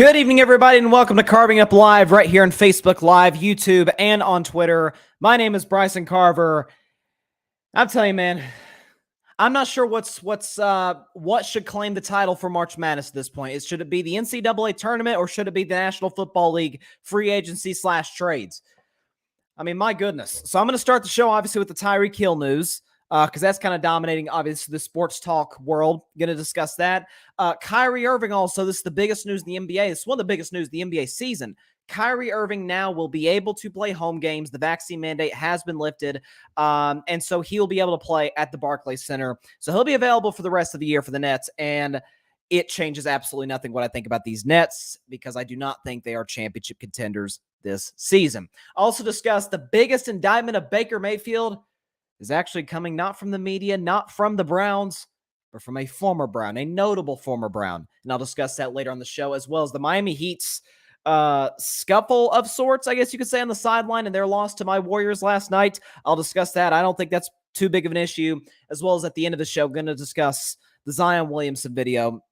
Good evening, everybody, and welcome to Carving Up Live right here on Facebook Live, YouTube, and on Twitter. My name is Bryson Carver. I'm telling you, man, I'm not sure what should claim the title for March Madness at this point. Should it be the NCAA tournament or should it be the National Football League free agency / trades? I mean, my goodness. So I'm going to start the show, obviously, with the Tyreek Hill news, because that's kind of dominating, obviously, the sports talk world. Going to discuss that. Kyrie Irving also, this is the biggest news in the NBA. It's one of the biggest news of the NBA season. Kyrie Irving now will be able to play home games. The vaccine mandate has been lifted, and so he'll be able to play at the Barclays Center. So he'll be available for the rest of the year for the Nets, and it changes absolutely nothing what I think about these Nets because I do not think they are championship contenders this season. Also discuss the biggest indictment of Baker Mayfield is actually coming not from the media, not from the Browns, but from a former Brown, a notable former Brown. And I'll discuss that later on the show, as well as the Miami Heat's scuffle of sorts, I guess you could say, on the sideline and their loss to my Warriors last night. I'll discuss that. I don't think that's too big of an issue, as well as at the end of the show, going to discuss the Zion Williamson video,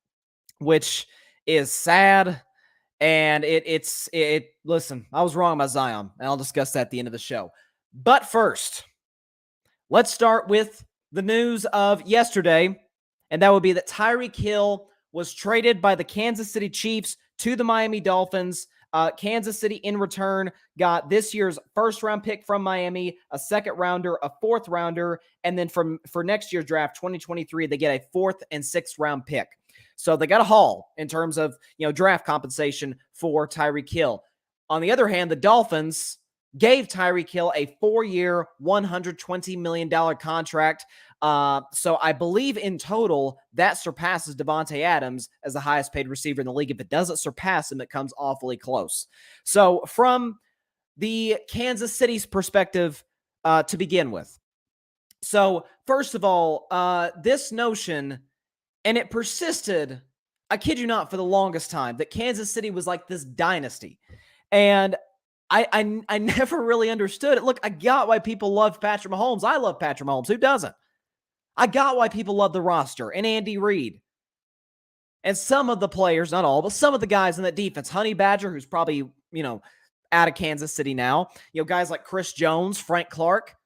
which is sad. And listen, I was wrong about Zion, and I'll discuss that at the end of the show. But first, let's start with the news of yesterday, and that would be that Tyreek Hill was traded by the Kansas City Chiefs to the Miami Dolphins. Kansas City, in return, got this year's first-round pick from Miami, a second-rounder, a fourth-rounder, and then for next year's draft, 2023, they get a fourth and sixth-round pick. So they got a haul in terms of, draft compensation for Tyreek Hill. On the other hand, the Dolphins gave Tyreek Hill a 4-year, $120 million contract. So I believe in total that surpasses Davante Adams as the highest paid receiver in the league. If it doesn't surpass him, it comes awfully close. So from the Kansas City's perspective, to begin with. So first of all, this notion, and it persisted, I kid you not, for the longest time, that Kansas City was like this dynasty. And I never really understood it. Look, I got why people love Patrick Mahomes. I love Patrick Mahomes. Who doesn't? I got why people love the roster and Andy Reid. And some of the players, not all, but some of the guys in that defense. Honey Badger, who's probably, out of Kansas City now. Guys like Chris Jones, Frank Clark.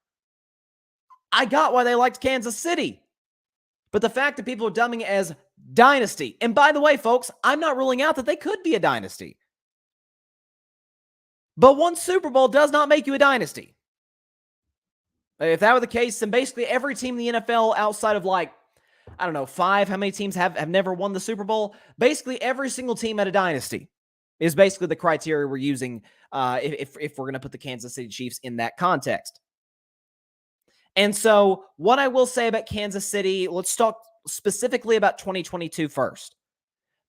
I got why they liked Kansas City. But the fact that people are dubbing it as dynasty. And by the way, folks, I'm not ruling out that they could be a dynasty. But one Super Bowl does not make you a dynasty. If that were the case, then basically every team in the NFL outside of 5, how many teams have never won the Super Bowl? Basically every single team at a dynasty is basically the criteria we're using if we're going to put the Kansas City Chiefs in that context. And so what I will say about Kansas City, let's talk specifically about 2022 first.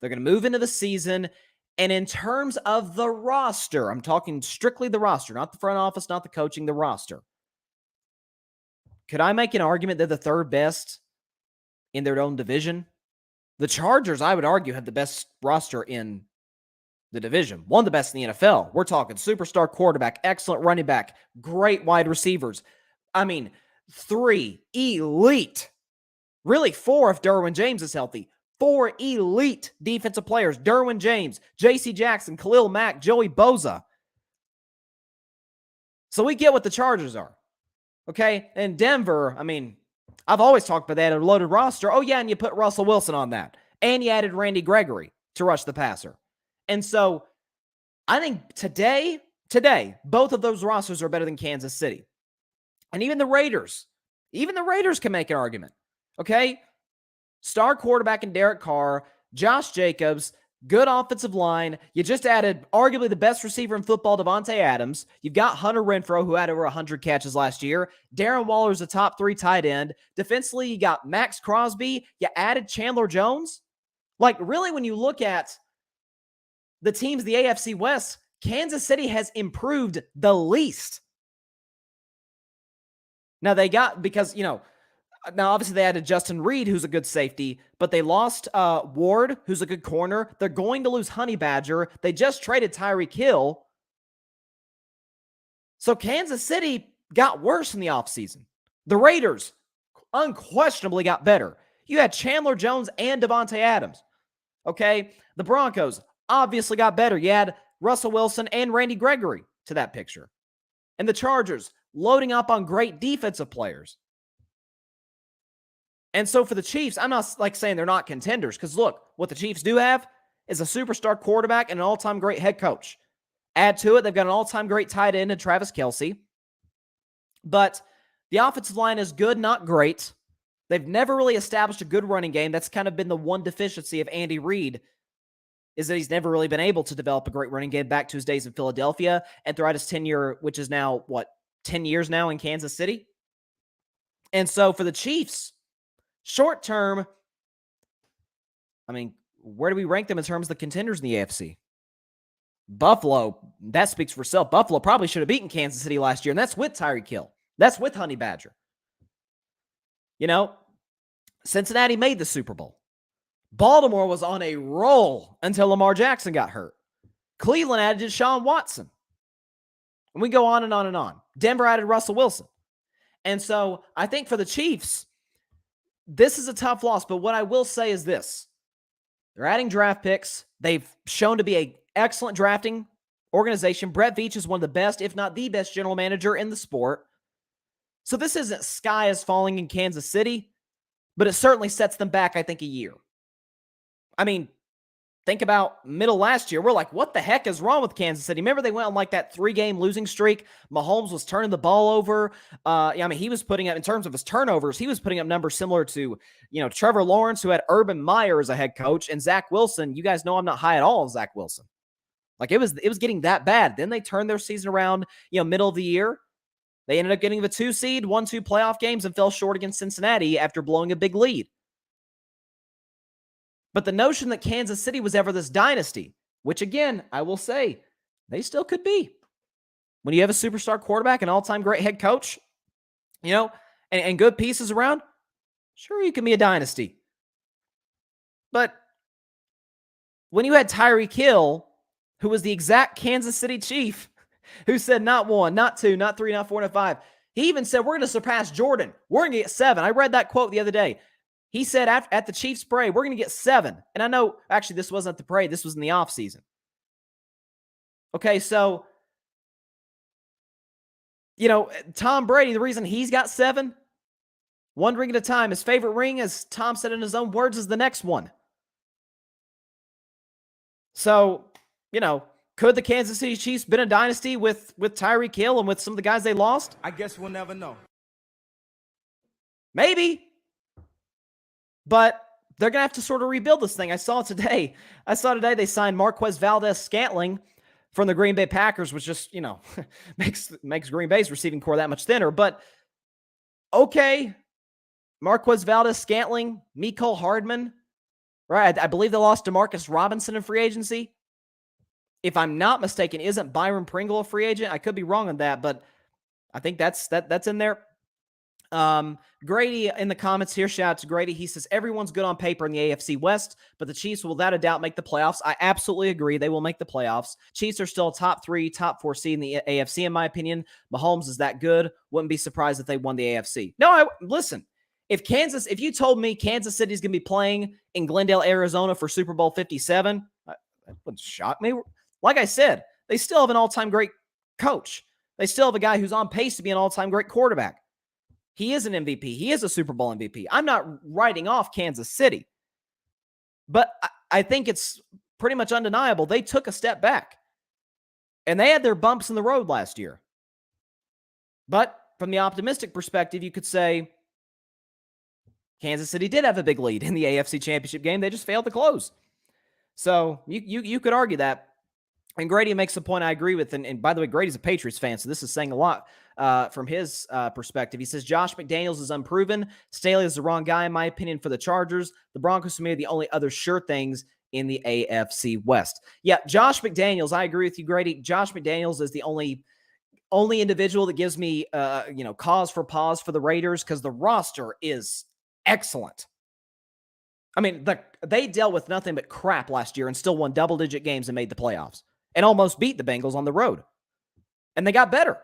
They're going to move into the season. And in terms of the roster, I'm talking strictly the roster, not the front office, not the coaching, the roster. Could I make an argument they're the third best in their own division? The Chargers, I would argue, have the best roster in the division. One of the best in the NFL. We're talking superstar quarterback, excellent running back, great wide receivers. I mean, 3 elite, really 4 if Derwin James is healthy. 4 elite defensive players: Derwin James, J.C. Jackson, Khalil Mack, Joey Bosa. So we get what the Chargers are. Okay? And Denver, I've always talked about that, a loaded roster. Oh, yeah, and you put Russell Wilson on that. And you added Randy Gregory to rush the passer. And so I think today, both of those rosters are better than Kansas City. And even the Raiders can make an argument. Okay? Star quarterback in Derek Carr, Josh Jacobs, good offensive line. You just added arguably the best receiver in football, Davante Adams. You've got Hunter Renfrow, who had over 100 catches last year. Darren Waller's a top 3 tight end. Defensively, you got Max Crosby. You added Chandler Jones. Really, when you look at the teams of the AFC West, Kansas City has improved the least. Now, they got, because, now, obviously, they added Justin Reed, who's a good safety, but they lost Ward, who's a good corner. They're going to lose Honey Badger. They just traded Tyreek Hill. So Kansas City got worse in the offseason. The Raiders unquestionably got better. You had Chandler Jones and Davante Adams. Okay? The Broncos obviously got better. You had Russell Wilson and Randy Gregory to that picture. And the Chargers loading up on great defensive players. And so for the Chiefs, I'm not like saying they're not contenders, because look, what the Chiefs do have is a superstar quarterback and an all-time great head coach. Add to it, they've got an all-time great tight end in Travis Kelce. But the offensive line is good, not great. They've never really established a good running game. That's kind of been the one deficiency of Andy Reid, is that he's never really been able to develop a great running game back to his days in Philadelphia and throughout his tenure, which is now, 10 years now in Kansas City? And so for the Chiefs, short term, I mean, where do we rank them in terms of the contenders in the AFC? Buffalo, that speaks for itself. Buffalo probably should have beaten Kansas City last year, and that's with Tyreek Hill. That's with Honey Badger. Cincinnati made the Super Bowl. Baltimore was on a roll until Lamar Jackson got hurt. Cleveland added Deshaun Watson. And we go on and on and on. Denver added Russell Wilson. And so I think for the Chiefs, this is a tough loss. But what I will say is this. They're adding draft picks. They've shown to be an excellent drafting organization. Brett Veach is one of the best, if not the best general manager in the sport. So this isn't sky is falling in Kansas City, but it certainly sets them back, I think, a year. I mean, think about middle last year. We're like, what the heck is wrong with Kansas City? Remember they went on like that 3-game losing streak? Mahomes was turning the ball over. He was putting up, in terms of his turnovers, he was putting up numbers similar to, Trevor Lawrence, who had Urban Meyer as a head coach, and Zach Wilson. You guys know I'm not high at all on Zach Wilson. Like it was getting that bad. Then they turned their season around, middle of the year. They ended up getting the 2 seed, won 2 playoff games, and fell short against Cincinnati after blowing a big lead. But the notion that Kansas City was ever this dynasty, which again, I will say, they still could be. When you have a superstar quarterback, an all-time great head coach, and good pieces around, sure, you can be a dynasty. But when you had Tyreek Hill, who was the exact Kansas City Chief, who said not 1, not 2, not 3, not 4, not 5. He even said, we're going to surpass Jordan. We're going to get 7. I read that quote the other day. He said at the Chiefs parade, we're going to get 7. And I know, actually, this wasn't at the parade. This was in the offseason. Okay, so, Tom Brady, the reason he's got 7, 1 ring at a time. His favorite ring, as Tom said in his own words, is the next one. So, could the Kansas City Chiefs been a dynasty with Tyreek Hill and with some of the guys they lost? I guess we'll never know. Maybe. But they're going to have to sort of rebuild this thing. I saw today they signed Marquez Valdes-Scantling from the Green Bay Packers, which just, makes Green Bay's receiving core that much thinner. But, okay, Marquez Valdes-Scantling, Mecole Hardman, right? I believe they lost DeMarcus Robinson in free agency. If I'm not mistaken, isn't Byron Pringle a free agent? I could be wrong on that, but I think that's in there. Grady in the comments here, shout out to Grady. He says, everyone's good on paper in the AFC West, but the Chiefs will without a doubt make the playoffs. I absolutely agree. They will make the playoffs. Chiefs are still a top 3, top 4 seed in the AFC, in my opinion. Mahomes is that good. Wouldn't be surprised if they won the AFC. No, listen, if you told me Kansas City is going to be playing in Glendale, Arizona for Super Bowl 57, that wouldn't shock me. Like I said, they still have an all-time great coach. They still have a guy who's on pace to be an all-time great quarterback. He is an MVP. He is a Super Bowl MVP. I'm not writing off Kansas City. But I think it's pretty much undeniable. They took a step back. And they had their bumps in the road last year. But from the optimistic perspective, you could say Kansas City did have a big lead in the AFC Championship game. They just failed to close. So you could argue that. And Grady makes a point I agree with. And by the way, Grady's a Patriots fan, so this is saying a lot from his perspective. He says, Josh McDaniels is unproven. Staley is the wrong guy, in my opinion, for the Chargers. The Broncos, to me, are the only other sure things in the AFC West. Yeah, Josh McDaniels, I agree with you, Grady. Josh McDaniels is the only individual that gives me cause for pause for the Raiders, because the roster is excellent. I mean, they dealt with nothing but crap last year and still won double-digit games and made the playoffs and almost beat the Bengals on the road. And they got better.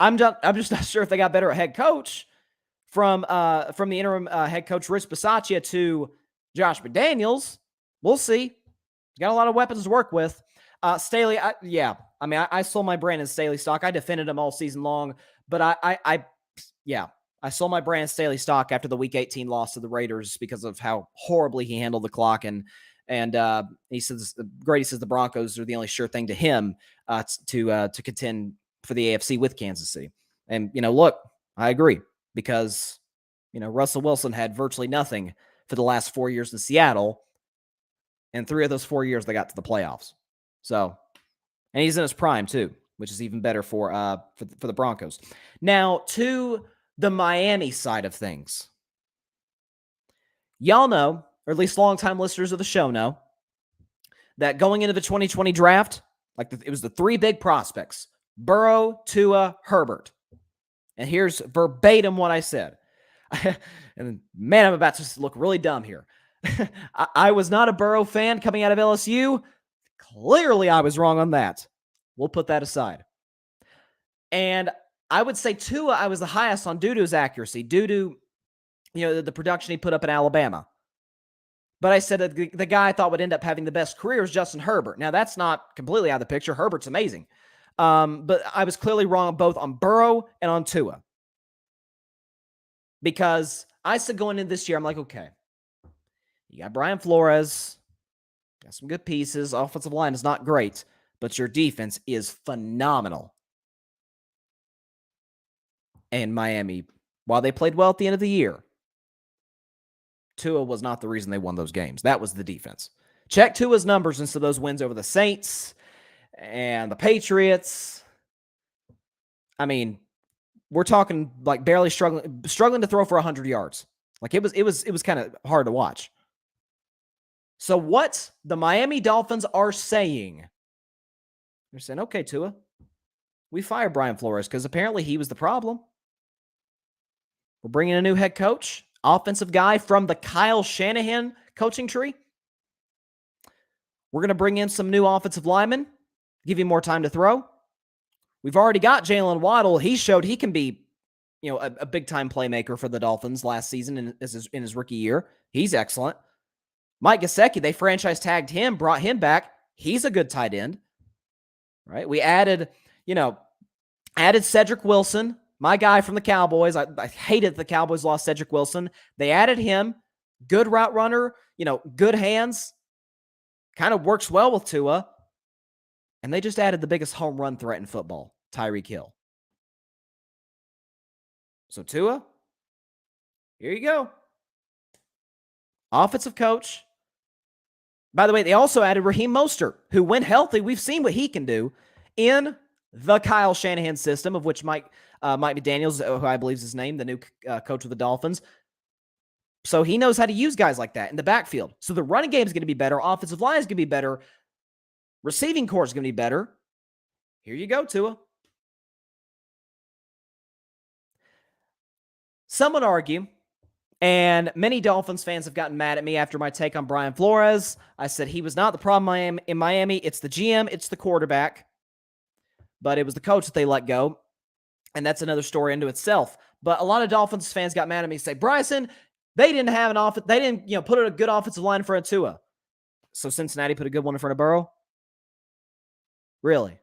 I'm just not sure if they got better at head coach from the interim head coach Rich Bisaccia to Josh McDaniels. We'll see. He's got a lot of weapons to work with. Staley, I sold my Brandon Staley stock. I defended him all season long, but I sold my Brandon Staley stock after the Week 18 loss to the Raiders because of how horribly he handled the clock. And he says Grady says the Broncos are the only sure thing to him to contend for the AFC with Kansas City. And look, I agree because Russell Wilson had virtually nothing for the last 4 years in Seattle, and 3 of those 4 years they got to the playoffs. So, and he's in his prime too, which is even better for the Broncos. Now to the Miami side of things. Y'all know, or at least longtime listeners of the show know, that going into the 2020 draft, it was the 3 big prospects: Burrow, Tua, Herbert. And here's verbatim what I said. And man, I'm about to look really dumb here. I was not a Burrow fan coming out of LSU. Clearly, I was wrong on that. We'll put that aside. And I would say Tua, I was the highest on due to his accuracy, due to the production he put up in Alabama. But I said that the guy I thought would end up having the best career is Justin Herbert. Now, that's not completely out of the picture. Herbert's amazing. But I was clearly wrong both on Burrow and on Tua. Because I said going into this year, I'm like, okay, you got Brian Flores, got some good pieces. Offensive line is not great, but your defense is phenomenal. And Miami, while they played well at the end of the year, Tua was not the reason they won those games. That was the defense. Check Tua's numbers instead of those wins over the Saints and the Patriots. I mean, we're talking like barely struggling to throw for 100 yards. Like it was kind of hard to watch. So what the Miami Dolphins are saying, they're saying, okay, Tua, we fire Brian Flores because apparently he was the problem. We're bringing a new head coach, offensive guy from the Kyle Shanahan coaching tree. We're going to bring in some new offensive linemen, give you more time to throw. We've already got Jalen Waddle. He showed he can be, a big-time playmaker for the Dolphins last season in his rookie year. He's excellent. Mike Gesicki, they franchise tagged him, brought him back. He's a good tight end, right? We added Cedric Wilson, my guy from the Cowboys. I hated the Cowboys lost Cedric Wilson. They added him. Good route runner, good hands. Kind of works well with Tua. And they just added the biggest home run threat in football, Tyreek Hill. So Tua, here you go. Offensive coach. By the way, they also added Raheem Mostert, who, when healthy, we've seen what he can do in the Kyle Shanahan system, of which Mike McDaniels, who I believe is his name, the new coach of the Dolphins. So he knows how to use guys like that in the backfield. So the running game is going to be better. Offensive line is going to be better. Receiving core is going to be better. Here you go, Tua. Some would argue, and many Dolphins fans have gotten mad at me after my take on Brian Flores. I said he was not the problem in Miami. It's the GM. It's the quarterback. But it was the coach that they let go. And that's another story into itself. But a lot of Dolphins fans got mad at me and say, Bryson, they didn't have an offense. They didn't, put a good offensive line in front of Tua. So Cincinnati put a good one in front of Burrow? Really?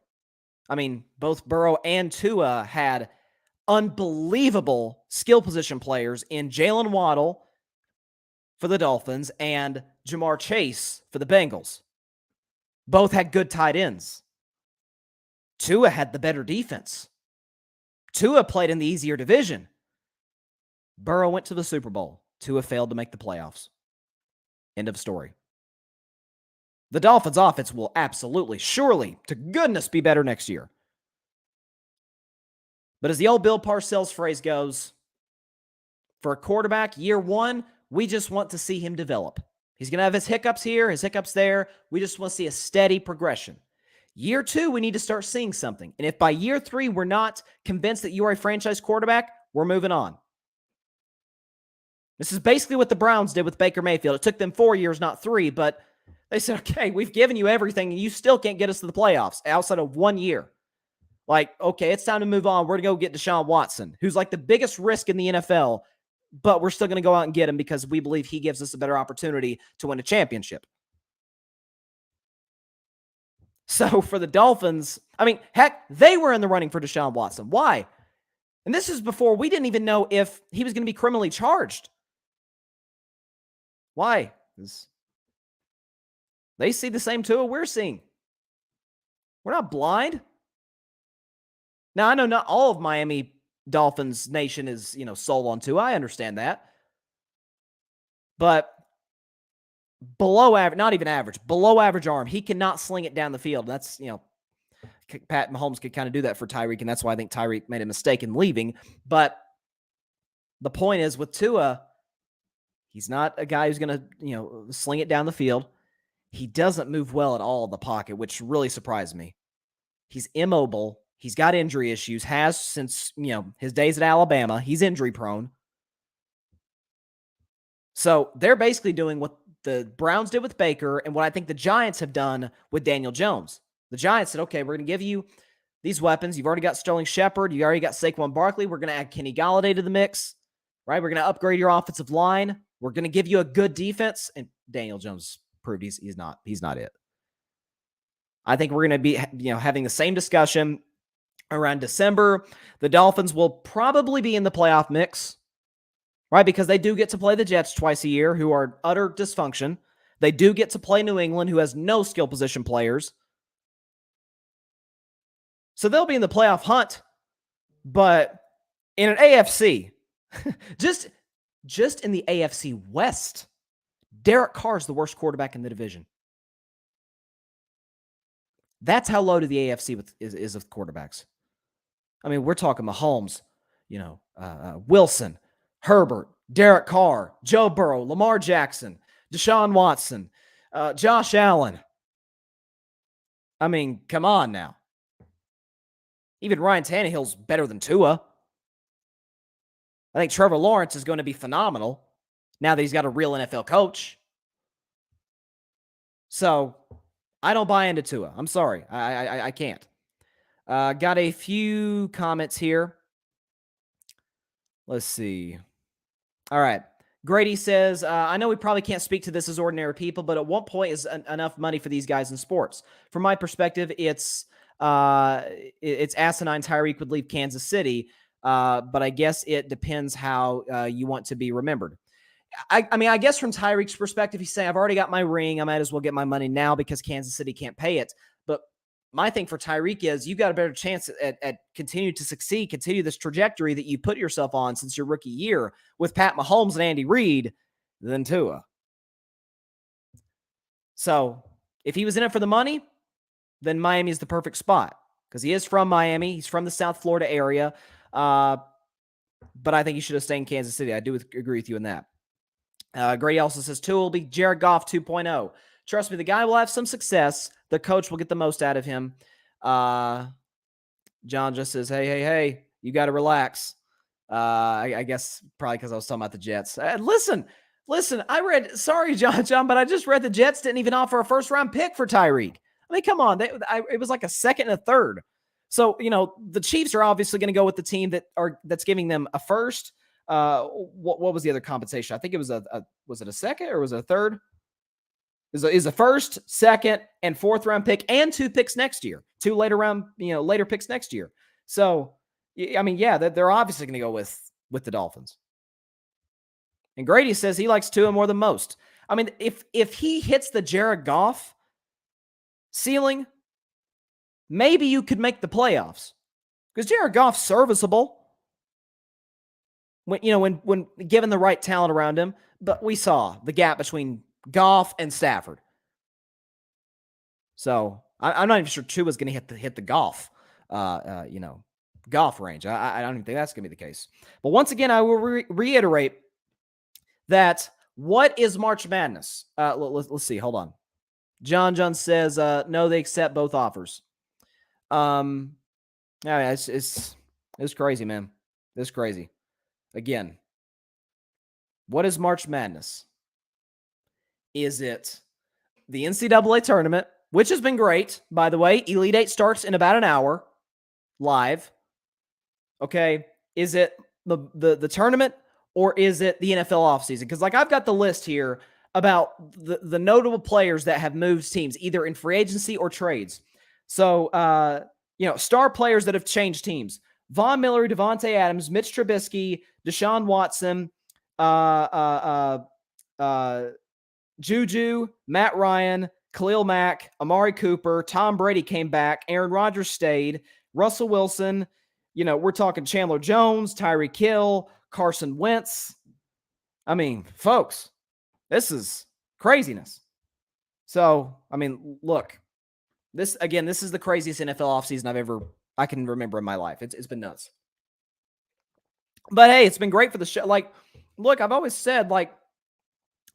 I mean, both Burrow and Tua had unbelievable skill position players in Jalen Waddle for the Dolphins and Jamar Chase for the Bengals. Both had good tight ends. Tua had the better defense. Tua played in the easier division. Burrow went to the Super Bowl. Tua failed to make the playoffs. End of story. The Dolphins' offense will absolutely, surely, to goodness, be better next year. But as the old Bill Parcells phrase goes, for a quarterback, year one, we just want to see him develop. He's going to have his hiccups here, his hiccups there. We just want to see a steady progression. Year two, we need to start seeing something. And if by year three, we're not convinced that you are a franchise quarterback, we're moving on. This is basically what the Browns did with Baker Mayfield. It took them 4 years, not 3, but they said, okay, we've given you everything, and you still can't get us to the playoffs outside of 1 year. Like, okay, it's time to move on. We're going to go get Deshaun Watson, who's like the biggest risk in the NFL, but we're still going to go out and get him because we believe he gives us a better opportunity to win a championship. So for the Dolphins, I mean, heck, they were in the running for Deshaun Watson. Why? And this is before we didn't even know if he was going to be criminally charged. Why? They see the same Tua we're seeing. We're not blind. Now, I know not all of Miami Dolphins Nation is, sold on Tua. I understand that. But below average, not even average, below average arm, he cannot sling it down the field. That's, Pat Mahomes could kind of do that for Tyreek, and that's why I think Tyreek made a mistake in leaving. But the point is, with Tua, he's not a guy who's going to, sling it down the field. He doesn't move well at all in the pocket, which really surprised me. He's immobile. He's got injury issues, has since, his days at Alabama. He's injury prone. So they're basically doing what the Browns did with Baker and what I think the Giants have done with Daniel Jones. The Giants said, okay, we're going to give you these weapons. You've already got Sterling Shepard. You already got Saquon Barkley. We're going to add Kenny Golladay to the mix, right? We're going to upgrade your offensive line. We're going to give you a good defense. And Daniel Jones proved he's not it. I think we're going to be, having the same discussion around December. The Dolphins will probably be in the playoff mix, right? Because they do get to play the Jets twice a year, who are utter dysfunction. They do get to play New England, who has no skill position players. So they'll be in the playoff hunt. But in an AFC, just in the AFC West, Derek Carr is the worst quarterback in the division. That's how loaded the AFC is with quarterbacks. I mean, we're talking Mahomes, Wilson, Herbert, Derek Carr, Joe Burrow, Lamar Jackson, Deshaun Watson, Josh Allen. I mean, come on now. Even Ryan Tannehill's better than Tua. I think Trevor Lawrence is going to be phenomenal now that he's got a real NFL coach. So I don't buy into Tua. I'm sorry. I can't. Got a few comments here. Let's see. All right. Grady says, I know we probably can't speak to this as ordinary people, but at what point is enough money for these guys in sports? From my perspective, it's asinine Tyreek would leave Kansas City, but I guess it depends how you want to be remembered. I mean, I guess from Tyreek's perspective, he's saying, I've already got my ring. I might as well get my money now because Kansas City can't pay it. But my thing for Tyreek is you've got a better chance at continue to succeed, continue this trajectory that you put yourself on since your rookie year with Pat Mahomes and Andy Reid than Tua. So if he was in it for the money, then Miami is the perfect spot because he is from Miami. He's from the South Florida area. But I think he should have stayed in Kansas City. I do agree with you in that. Grady also says Tua will be Jared Goff 2.0. Trust me, the guy will have some success. The coach will get the most out of him. John just says, hey, you got to relax. I guess probably because I was talking about the Jets. Listen, I read, sorry, John, but I just read the Jets didn't even offer a first-round pick for Tyreek. I mean, come on. It was like a second and a third. So, the Chiefs are obviously going to go with the team that's giving them a first. What was the other compensation? I think it was was it a second or was it a third? Is a first, second, and fourth round pick and 2 picks next year. 2 later picks next year. So, I mean, yeah, they're obviously going to go with the Dolphins. And Grady says he likes Tua more than most. I mean, if he hits the Jared Goff ceiling, maybe you could make the playoffs because Jared Goff's serviceable. When given the right talent around him, but we saw the gap between Goff and Stafford. So I'm not even sure Tua's going to hit the Goff, Goff range. I don't even think that's going to be the case. But once again, I will reiterate that what is March Madness? Let's see. Hold on. John says no, they accept both offers. Yeah, it's crazy, man. It's crazy. Again, what is March Madness? Is it the NCAA tournament, which has been great, by the way? Elite Eight starts in about an hour live. Okay. Is it the tournament or is it the NFL offseason? Because I've got the list here about the notable players that have moved teams, either in free agency or trades. So, star players that have changed teams: Von Miller, Devontae Adams, Mitch Trubisky, Deshaun Watson, Juju, Matt Ryan, Khalil Mack, Amari Cooper, Tom Brady came back, Aaron Rodgers stayed, Russell Wilson. We're talking Chandler Jones, Tyreek Hill, Carson Wentz. I mean, folks, this is craziness. So, look, this is the craziest NFL offseason I can remember in my life. It's been nuts. But hey, it's been great for the show. Like, look, I've always said, like,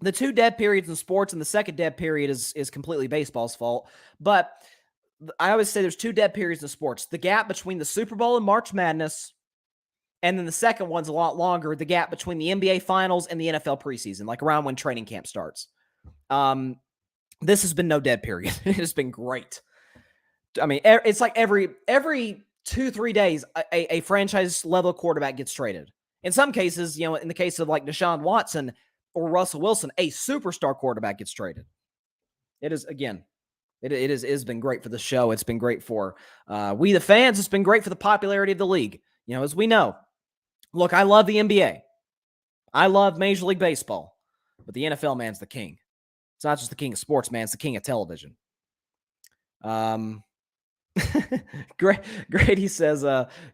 the two dead periods in sports and the second dead period is completely baseball's fault. But I always say there's two dead periods in sports. The gap between the Super Bowl and March Madness, and then the second one's a lot longer, the gap between the NBA Finals and the NFL preseason, like around when training camp starts. This has been no dead period. It has been great. I mean, it's like every 2-3 days, a franchise level quarterback gets traded. In some cases, in the case of like Deshaun Watson or Russell Wilson, a superstar quarterback gets traded. It is, again, it has been great for the show. It's been great for we the fans. It's been great for the popularity of the league. As we know, look, I love the NBA. I love Major League Baseball, but the NFL, man's the king. It's not just the king of sports, man. It's the king of television. Grady says,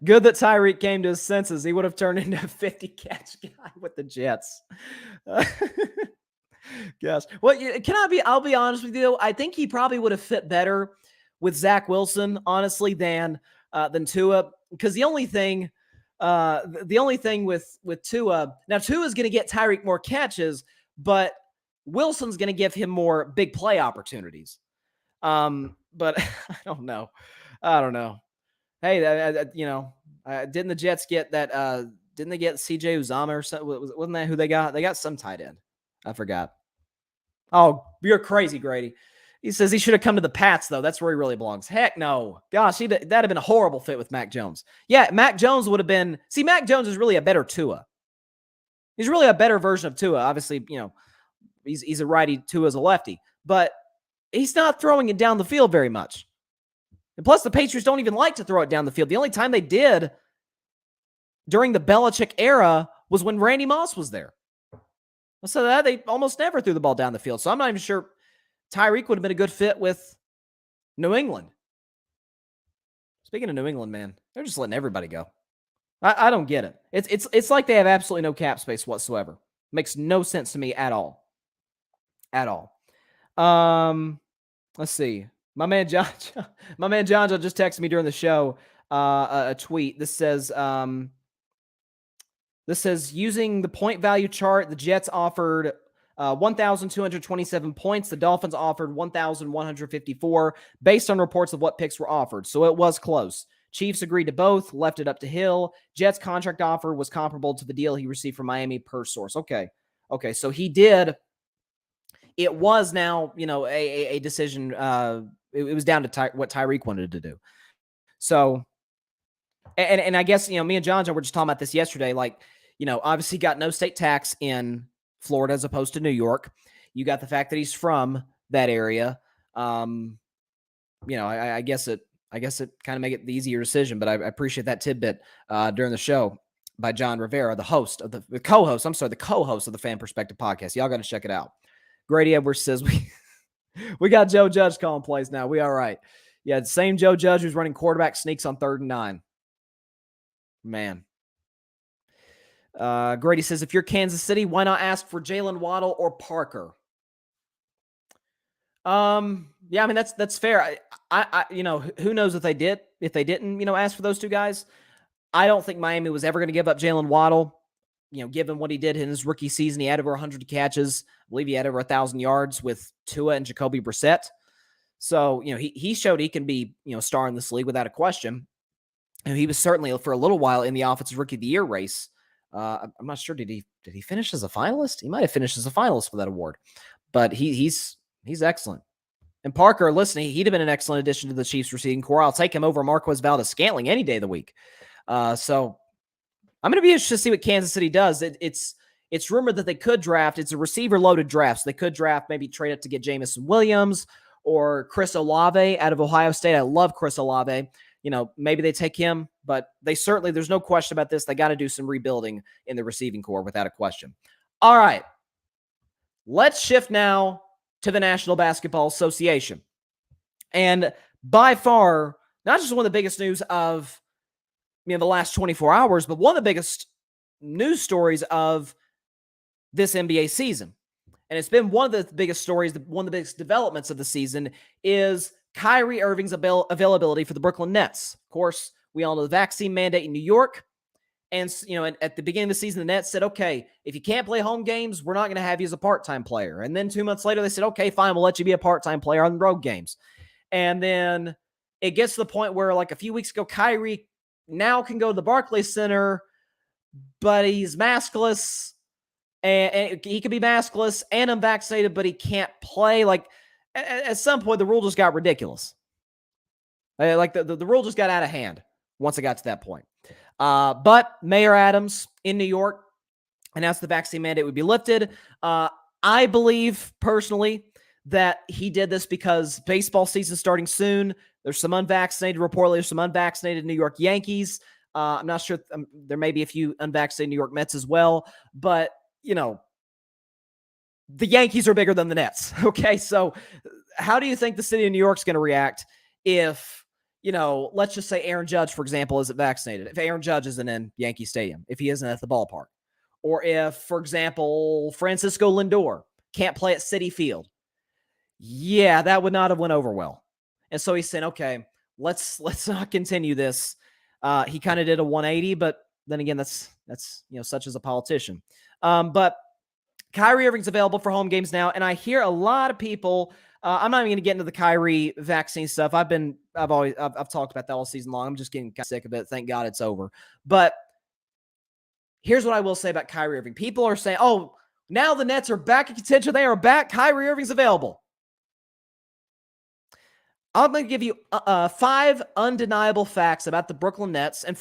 good that Tyreek came to his senses. He would have turned into a 50-catch guy with the Jets. Gosh. Well, I'll be honest with you. I think he probably would have fit better with Zach Wilson, honestly, than Tua. Because the only thing with Tua, now Tua's going to get Tyreek more catches, but Wilson's going to give him more big play opportunities. But I don't know. Hey, didn't the Jets get that? Didn't they get CJ Uzama or something? Wasn't that who they got? They got some tight end. I forgot. Oh, you're crazy, Grady. He says he should have come to the Pats, though. That's where he really belongs. Heck no. Gosh, that'd have been a horrible fit with Mac Jones. Yeah, Mac Jones would have been. See, Mac Jones is really a better Tua. He's really a better version of Tua. Obviously, he's a righty, Tua's a lefty. But he's not throwing it down the field very much. And plus, the Patriots don't even like to throw it down the field. The only time they did during the Belichick era was when Randy Moss was there. So that they almost never threw the ball down the field. So I'm not even sure Tyreek would have been a good fit with New England. Speaking of New England, man, they're just letting everybody go. I don't get it. It's like they have absolutely no cap space whatsoever. Makes no sense to me at all. At all. Let's see. My man John just texted me during the show a tweet. This says using the point value chart, the Jets offered 1,227 points. The Dolphins offered 1,154 based on reports of what picks were offered. So it was close. Chiefs agreed to both, left it up to Hill. Jets contract offer was comparable to the deal he received from Miami per source. Okay. So he did. It was now, a decision. It was down to what Tyreek wanted to do. So, and I guess, me and John were just talking about this yesterday. Like, obviously got no state tax in Florida as opposed to New York. You got the fact that he's from that area. I guess it kind of make it the easier decision, but I appreciate that tidbit during the show by John Rivera, the co-host of the Fan Perspective podcast. Y'all got to check it out. Grady Edwards says we got Joe Judge calling plays now. We all right. Yeah, the same Joe Judge who's running quarterback sneaks on 3rd and 9. Man. Grady says, if you're Kansas City, why not ask for Jalen Waddle or Parker? Yeah, that's fair. I who knows if they didn't, ask for those two guys. I don't think Miami was ever going to give up Jalen Waddle. Given what he did in his rookie season, he had over 100 catches. I believe he had over 1,000 yards with Tua and Jacoby Brissett. So, he showed he can be, star in this league without a question. And he was certainly for a little while in the Offensive Rookie of the Year race. I'm not sure. Did he finish as a finalist? He might have finished as a finalist for that award, but he's excellent. And Parker, listen, he'd have been an excellent addition to the Chiefs receiving core. I'll take him over Marquez Valdes-Scantling any day of the week. So I'm going to be interested to see what Kansas City does. It's rumored that they could draft. It's a receiver-loaded draft, so they could draft, maybe trade up to get Jamison Williams or Chris Olave out of Ohio State. I love Chris Olave. Maybe they take him, but there's no question about this. They got to do some rebuilding in the receiving corps without a question. All right. Let's shift now to the National Basketball Association. And by far, not just one of the biggest news of the last 24 hours, but one of the biggest news stories of this NBA season. And it's been one of the biggest stories, one of the biggest developments of the season is Kyrie Irving's availability for the Brooklyn Nets. Of course, we all know the vaccine mandate in New York. And, at the beginning of the season, the Nets said, okay, if you can't play home games, we're not going to have you as a part-time player. And then 2 months later, they said, okay, fine, we'll let you be a part-time player on road games. And then it gets to the point where, like a few weeks ago, Kyrie now can go to the Barclays Center, but he's maskless. And he could be maskless and unvaccinated, but he can't play. Like, at some point, the rule just got ridiculous. Like, the rule just got out of hand once it got to that point. But Mayor Adams in New York announced the vaccine mandate would be lifted. I believe, personally, that he did this because baseball season starting soon. There's some unvaccinated, reportedly, there's some unvaccinated New York Yankees. I'm not sure. There may be a few unvaccinated New York Mets as well. But, the Yankees are bigger than the Nets. Okay, so how do you think the city of New York's going to react if, let's just say Aaron Judge, for example, isn't vaccinated? If Aaron Judge isn't in Yankee Stadium, if he isn't at the ballpark, or if, for example, Francisco Lindor can't play at Citi Field, yeah, that would not have went over well. And so he's saying, okay, let's not continue this. He kind of did a 180, but then again, that's such as a politician. But Kyrie Irving's available for home games now, and I hear a lot of people. I'm not even going to get into the Kyrie vaccine stuff. I've talked about that all season long. I'm just getting kind of sick of it. Thank God it's over. But here's what I will say about Kyrie Irving. People are saying, oh, now the Nets are back in contention. They are back. Kyrie Irving's available. I'm going to give you 5 undeniable facts about the Brooklyn Nets and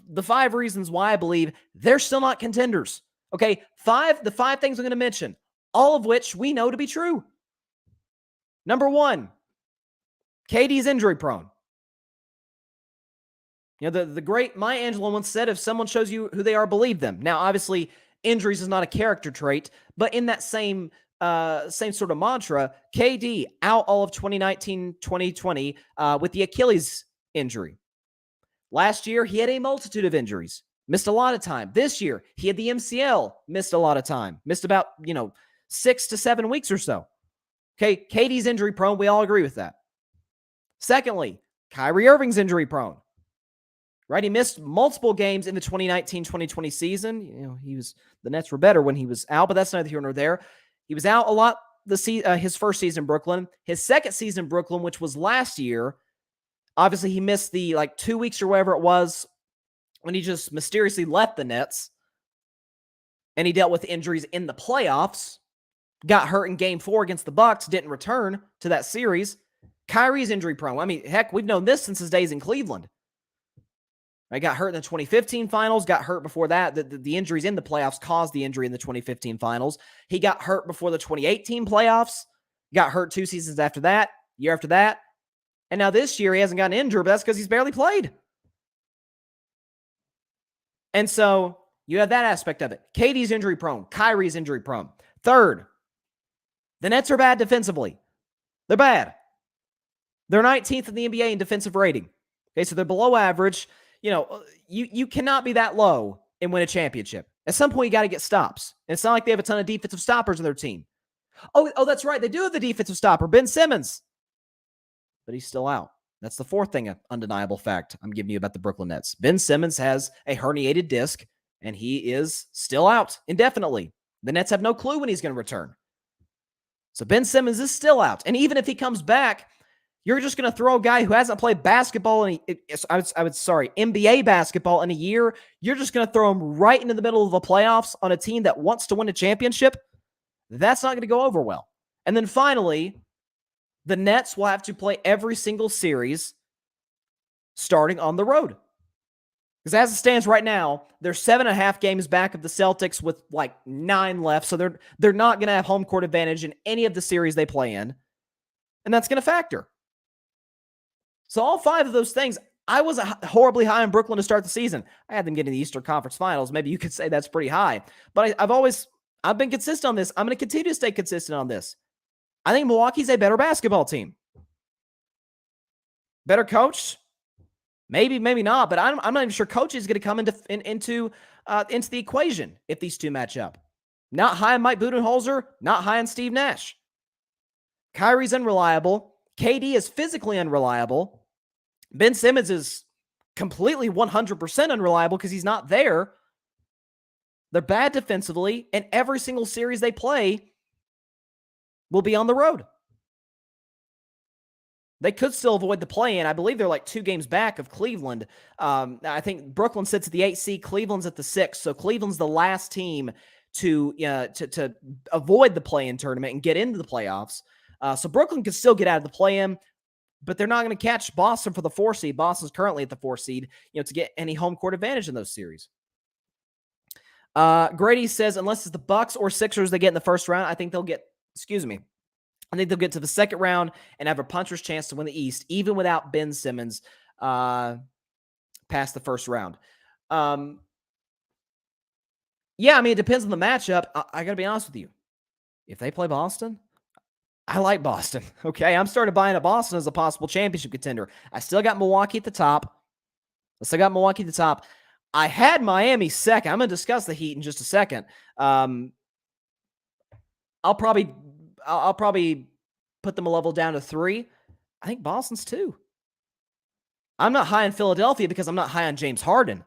the 5 reasons why I believe they're still not contenders. Okay, the 5 things I'm going to mention, all of which we know to be true. Number 1, KD's injury prone. The great Maya Angelou once said, if someone shows you who they are, believe them. Now, obviously, injuries is not a character trait, but in that same sort of mantra, KD out all of 2019-2020 with the Achilles injury. Last year, he had a multitude of injuries, missed a lot of time. This year, he had the MCL, missed a lot of time, missed about 6 to 7 weeks or so. Okay, KD's injury prone. We all agree with that. Secondly, Kyrie Irving's injury prone. Right, he missed multiple games in the 2019-2020 season. The Nets were better when he was out, but that's neither here nor there. He was out a lot his first season in Brooklyn. His second season in Brooklyn, which was last year, obviously he missed the 2 weeks or whatever it was when he just mysteriously left the Nets. And he dealt with injuries in the playoffs. Got hurt in Game 4 against the Bucks, didn't return to that series. Kyrie's injury prone. I mean, heck, we've known this since his days in Cleveland. I got hurt in the 2015 finals, got hurt before that. The injuries in the playoffs caused the injury in the 2015 finals. He got hurt before the 2018 playoffs, got hurt 2 seasons after that, year after that. And now this year he hasn't gotten injured, but that's because he's barely played. And so you have that aspect of it. KD's injury prone. Kyrie's injury prone. Third, the Nets are bad defensively. They're bad. They're 19th in the NBA in defensive rating. Okay, so they're below average. You cannot be that low and win a championship. At some point, you got to get stops. And it's not like they have a ton of defensive stoppers in their team. Oh, that's right. They do have the defensive stopper, Ben Simmons. But he's still out. That's the 4th thing, undeniable fact I'm giving you about the Brooklyn Nets. Ben Simmons has a herniated disc, and he is still out indefinitely. The Nets have no clue when he's going to return. So Ben Simmons is still out. And even if he comes back, you're just going to throw a guy who hasn't played basketball NBA basketball in a year. You're just going to throw him right into the middle of the playoffs on a team that wants to win a championship. That's not going to go over well. And then finally, the Nets will have to play every single series starting on the road. Because as it stands right now, they're 7.5 games back of the Celtics with 9 left. So they're not going to have home court advantage in any of the series they play in. and that's going to factor. So all 5 of those things, I was horribly high on Brooklyn to start the season. I had them getting the Eastern Conference Finals. Maybe you could say that's pretty high. But I've been consistent on this. I'm going to continue to stay consistent on this. I think Milwaukee's a better basketball team. Better coached? Maybe, maybe not. But I'm not even sure coaching is going to come into the equation if these two match up. Not high on Mike Budenholzer. Not high on Steve Nash. Kyrie's unreliable. KD is physically unreliable. Ben Simmons is completely 100% unreliable because he's not there. They're bad defensively, and every single series they play will be on the road. They could still avoid the play-in. I believe they're like 2 games back of Cleveland. I think Brooklyn sits at the 8th seed. Cleveland's at the 6th. So Cleveland's the last team to avoid the play-in tournament and get into the playoffs. So Brooklyn could still get out of the play-in, but they're not going to catch Boston for the 4 seed. Boston's currently at the 4 seed, to get any home court advantage in those series. Grady says, unless it's the Bucks or Sixers they get in the first round, I think they'll get to the second round and have a puncher's chance to win the East, even without Ben Simmons past the first round. It depends on the matchup. I got to be honest with you. If they play Boston, I like Boston. Okay, I'm starting buying up Boston as a possible championship contender. I still got Milwaukee at the top. I had Miami second. I'm going to discuss the Heat in just a second. I'll probably put them a level down to 3. I think Boston's 2. I'm not high on Philadelphia because I'm not high on James Harden.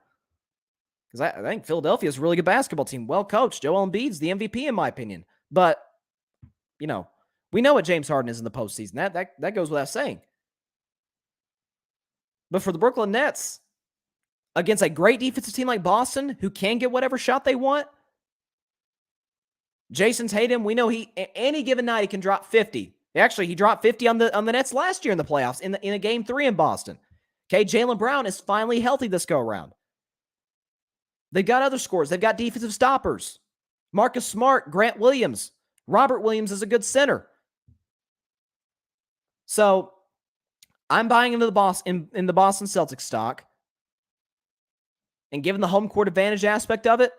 Because I think Philadelphia is a really good basketball team. Well coached. Joel Embiid's the MVP in my opinion. But, we know what James Harden is in the postseason. That goes without saying. But for the Brooklyn Nets, against a great defensive team like Boston, who can get whatever shot they want, Jason Tatum, we know any given night he can drop 50. Actually, he dropped 50 on the Nets last year in the playoffs in a game 3 in Boston. Okay, Jaylen Brown is finally healthy this go around. They've got other scores. They've got defensive stoppers. Marcus Smart, Grant Williams, Robert Williams is a good center. So I'm buying into the Boston Celtics stock, and given the home court advantage aspect of it,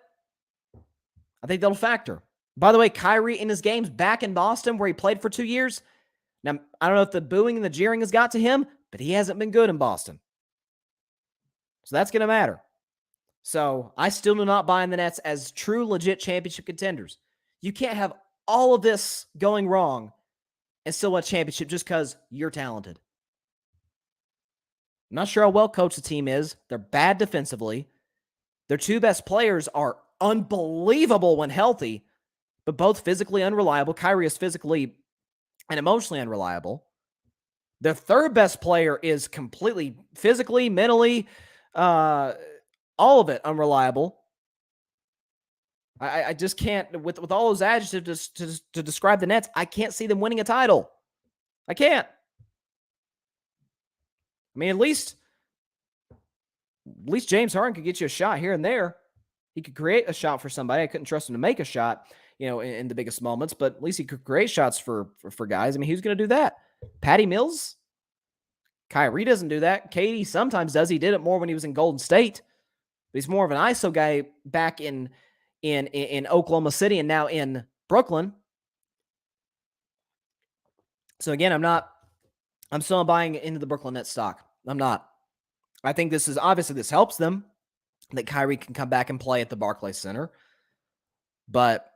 I think that'll factor. By the way, Kyrie in his games back in Boston where he played for 2 years. Now, I don't know if the booing and the jeering has got to him, but he hasn't been good in Boston. So that's going to matter. So I still do not buy in the Nets as true, legit championship contenders. You can't have all of this going wrong and still win a championship just because you're talented. I'm not sure how well coached the team is. They're bad defensively. Their 2 best players are unbelievable when healthy, but both physically unreliable. Kyrie is physically and emotionally unreliable. Their 3rd best player is completely physically, mentally, all of it unreliable. I just can't, with all those adjectives to describe the Nets, I can't see them winning a title. I can't. I mean, at least James Harden could get you a shot here and there. He could create a shot for somebody. I couldn't trust him to make a shot, in the biggest moments, but at least he could create shots for guys. I mean, who's going to do that? Patty Mills? Kyrie doesn't do that. KD sometimes does. He did it more when he was in Golden State. But he's more of an ISO guy back in Oklahoma City and now in Brooklyn. So again, I'm still buying into the Brooklyn Nets stock. I'm not. I think this helps them that Kyrie can come back and play at the Barclays Center. But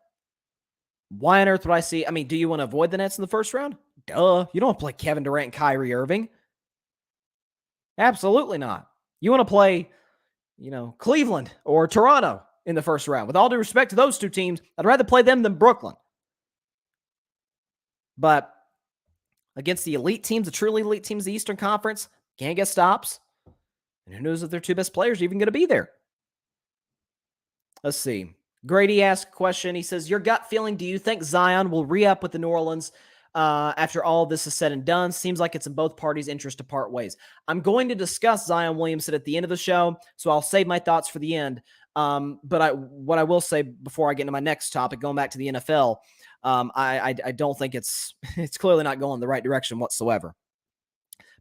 why on earth would I see? I mean, do you want to avoid the Nets in the first round? Duh. You don't want to play Kevin Durant and Kyrie Irving. Absolutely not. You want to play, Cleveland or Toronto in the first round. With all due respect to those 2 teams, I'd rather play them than Brooklyn. But against the elite teams, the truly elite teams of the Eastern Conference, can't get stops. And who knows if their 2 best players are even going to be there. Let's see. Grady asked a question. He says, your gut feeling, do you think Zion will re-up with the New Orleans after all this is said and done? Seems like it's in both parties' interest to part ways. I'm going to discuss Zion Williamson at the end of the show, so I'll save my thoughts for the end. But what I will say before I get into my next topic, going back to the NFL, I don't think it's clearly not going the right direction whatsoever.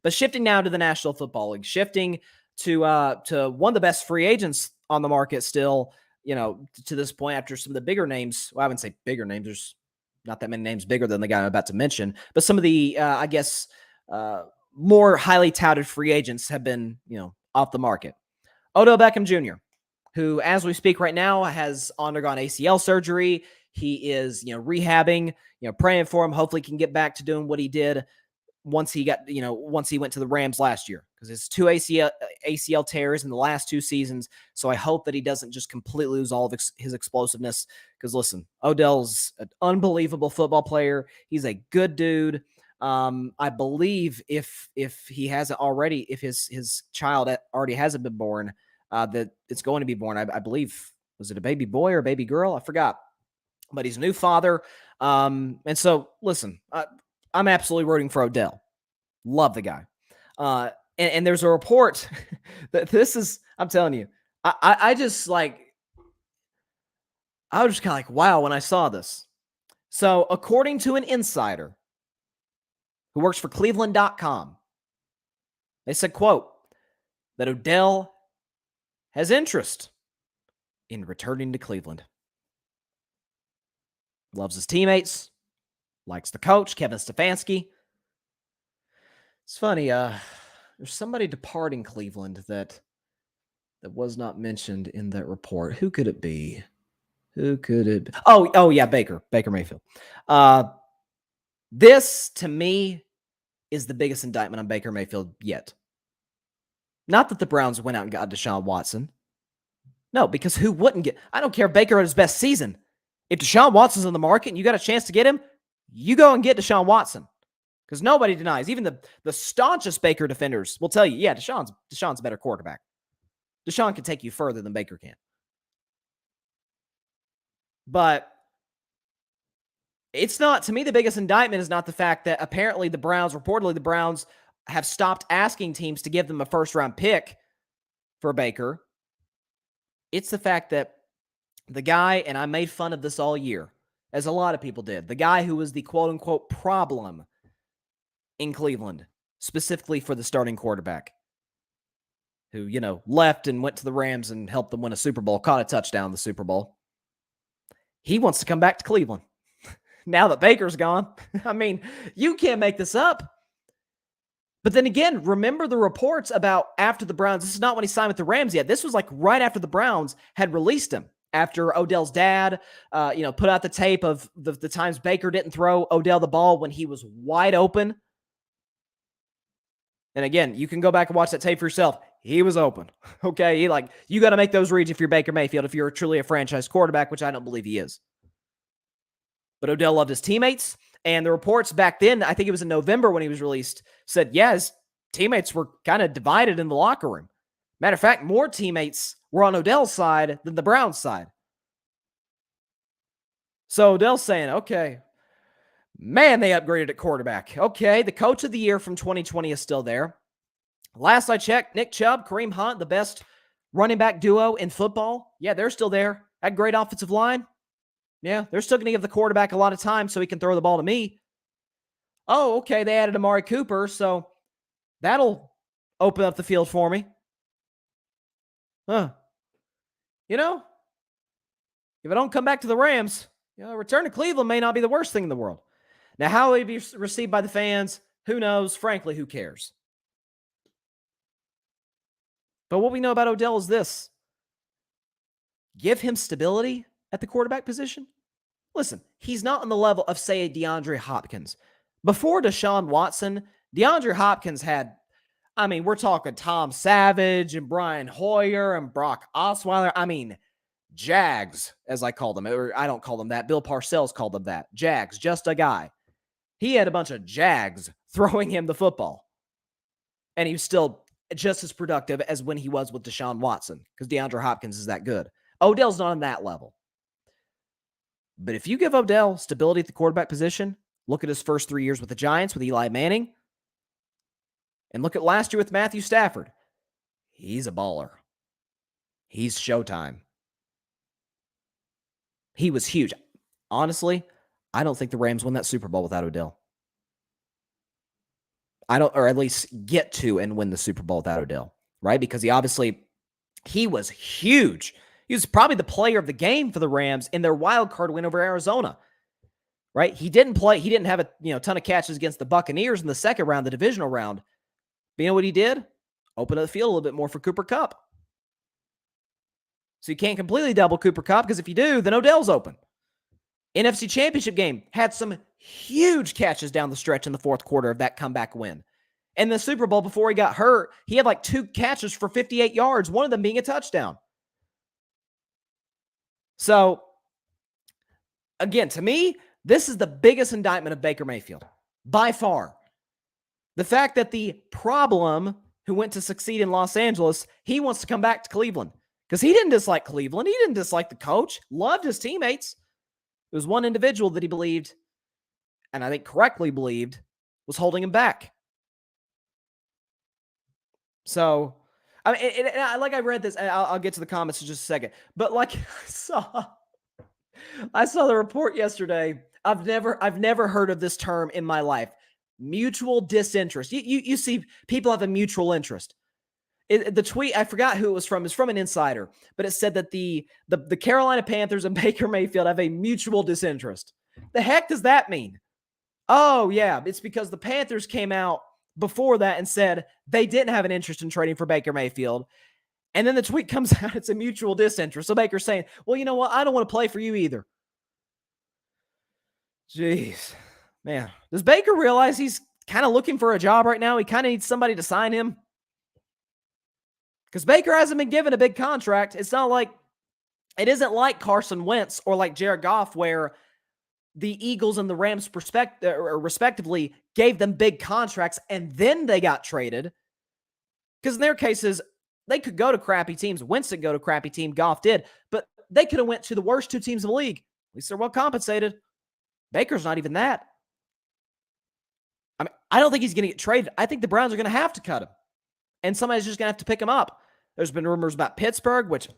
But shifting now to the National Football League, shifting to one of the best free agents on the market still, to this point after some of the bigger names. Well, I wouldn't say bigger names. There's not that many names bigger than the guy I'm about to mention, but some of the, more highly touted free agents have been, off the market. Odell Beckham Jr., who, as we speak right now, has undergone ACL surgery. He is, rehabbing, praying for him. Hopefully can get back to doing what he did once he went to the Rams last year, because it's two ACL tears in the last 2 seasons. So I hope that he doesn't just completely lose all of his explosiveness. Because listen, Odell's an unbelievable football player. He's a good dude. I believe if he hasn't already, if his child already hasn't been born, that it's going to be born. I believe, was it a baby boy or a baby girl? I forgot. But he's a new father. And so listen, I'm absolutely rooting for Odell. Love the guy. And there's a report that this is, I'm telling you, I just like, I was just kind of like, wow, when I saw this. So according to an insider who works for Cleveland.com, they said, quote, that Odell has interest in returning to Cleveland. Loves his teammates, likes the coach, Kevin Stefanski. It's funny, there's somebody departing Cleveland that was not mentioned in that report. Who could it be? Oh yeah, Baker Mayfield. This to me is the biggest indictment on Baker Mayfield yet. Not that the Browns went out and got Deshaun Watson. No, because who wouldn't get? I don't care if Baker had his best season. If Deshaun Watson's on the market and you got a chance to get him, you go and get Deshaun Watson. Because nobody denies, even the staunchest Baker defenders will tell you, yeah, Deshaun's a better quarterback. Deshaun can take you further than Baker can. But it's not, to me, the biggest indictment is not the fact that apparently reportedly the Browns have stopped asking teams to give them a first-round pick for Baker. It's the fact that the guy, and I made fun of this all year, as a lot of people did, the guy who was the quote-unquote problem in Cleveland, specifically for the starting quarterback, who, left and went to the Rams and helped them win a Super Bowl, caught a touchdown in the Super Bowl. He wants to come back to Cleveland now that Baker's gone. I mean, you can't make this up. But then again, remember the reports about after the Browns. This is not when he signed with the Rams yet. This was like right after the Browns had released him. After Odell's dad, put out the tape of the times Baker didn't throw Odell the ball when he was wide open. And again, you can go back and watch that tape for yourself. He was open. Okay. You got to make those reads if you're Baker Mayfield, if you're truly a franchise quarterback, which I don't believe he is. But Odell loved his teammates. And the reports back then, I think it was in November when he was released, said, yeah, his teammates were kind of divided in the locker room. Matter of fact, more teammates were on Odell's side than the Browns' side. So Odell's saying, okay, man, they upgraded at quarterback. Okay, the coach of the year from 2020 is still there. Last I checked, Nick Chubb, Kareem Hunt, the best running back duo in football. Yeah, they're still there. That great offensive line. Yeah, they're still going to give the quarterback a lot of time so he can throw the ball to me. Oh, okay, they added Amari Cooper, so that'll open up the field for me. Huh. If I don't come back to the Rams, return to Cleveland may not be the worst thing in the world. Now, how will he be received by the fans? Who knows? Frankly, who cares? But what we know about Odell is this. Give him stability at the quarterback position. Listen, he's not on the level of, say, a DeAndre Hopkins. Before Deshaun Watson, DeAndre Hopkins had, we're talking Tom Savage and Brian Hoyer and Brock Osweiler. Jags, as I call them. Or I don't call them that. Bill Parcells called them that. Jags, just a guy. He had a bunch of Jags throwing him the football. And he was still just as productive as when he was with Deshaun Watson, because DeAndre Hopkins is that good. Odell's not on that level. But if you give Odell stability at the quarterback position, look at his first 3 years with the Giants with Eli Manning, and look at last year with Matthew Stafford. He's a baller. He's showtime. He was huge. Honestly, I don't think the Rams win that Super Bowl without Odell. I don't, or at least get to and win the Super Bowl without Odell, right? Because he was huge. He was probably the player of the game for the Rams in their wild card win over Arizona, right? He didn't have a ton of catches against the Buccaneers in the second round, the divisional round. But you know what he did? Open up the field a little bit more for Cooper Kupp. So you can't completely double Cooper Kupp, because if you do, then Odell's open. NFC Championship game, had some huge catches down the stretch in the fourth quarter of that comeback win. And the Super Bowl, before he got hurt, he had like 2 catches for 58 yards, one of them being a touchdown. So, again, to me, this is the biggest indictment of Baker Mayfield, by far. The fact that the problem who went to succeed in Los Angeles, he wants to come back to Cleveland. Because he didn't dislike Cleveland. He didn't dislike the coach. Loved his teammates. There was one individual that he believed, and I think correctly believed, was holding him back. So, I mean, like I read this, and I'll get to the comments in just a second. But like I saw the report yesterday. I've never heard of this term in my life. Mutual disinterest. You see people have a mutual interest. The tweet, I forgot who it was from. It's from an insider, but it said that the Carolina Panthers and Baker Mayfield have a mutual disinterest. The heck does that mean? Oh, yeah, it's because the Panthers came out before that and said they didn't have an interest in trading for Baker Mayfield. And then the tweet comes out, it's a mutual disinterest. So Baker's saying, well, you know what? I don't want to play for you either. Jeez, man. Does Baker realize he's kind of looking for a job right now? He kind of needs somebody to sign him. Because Baker hasn't been given a big contract. It isn't like Carson Wentz or like Jared Goff, where the Eagles and the Rams respectively gave them big contracts and then they got traded. Because in their cases, they could go to crappy teams. Wentz didn't go to crappy team. Goff did. But they could have went to the worst 2 teams in the league. At least they're well compensated. Baker's not even that. I mean, I don't think he's going to get traded. I think the Browns are going to have to cut him. And somebody's just going to have to pick him up. There's been rumors about Pittsburgh, which,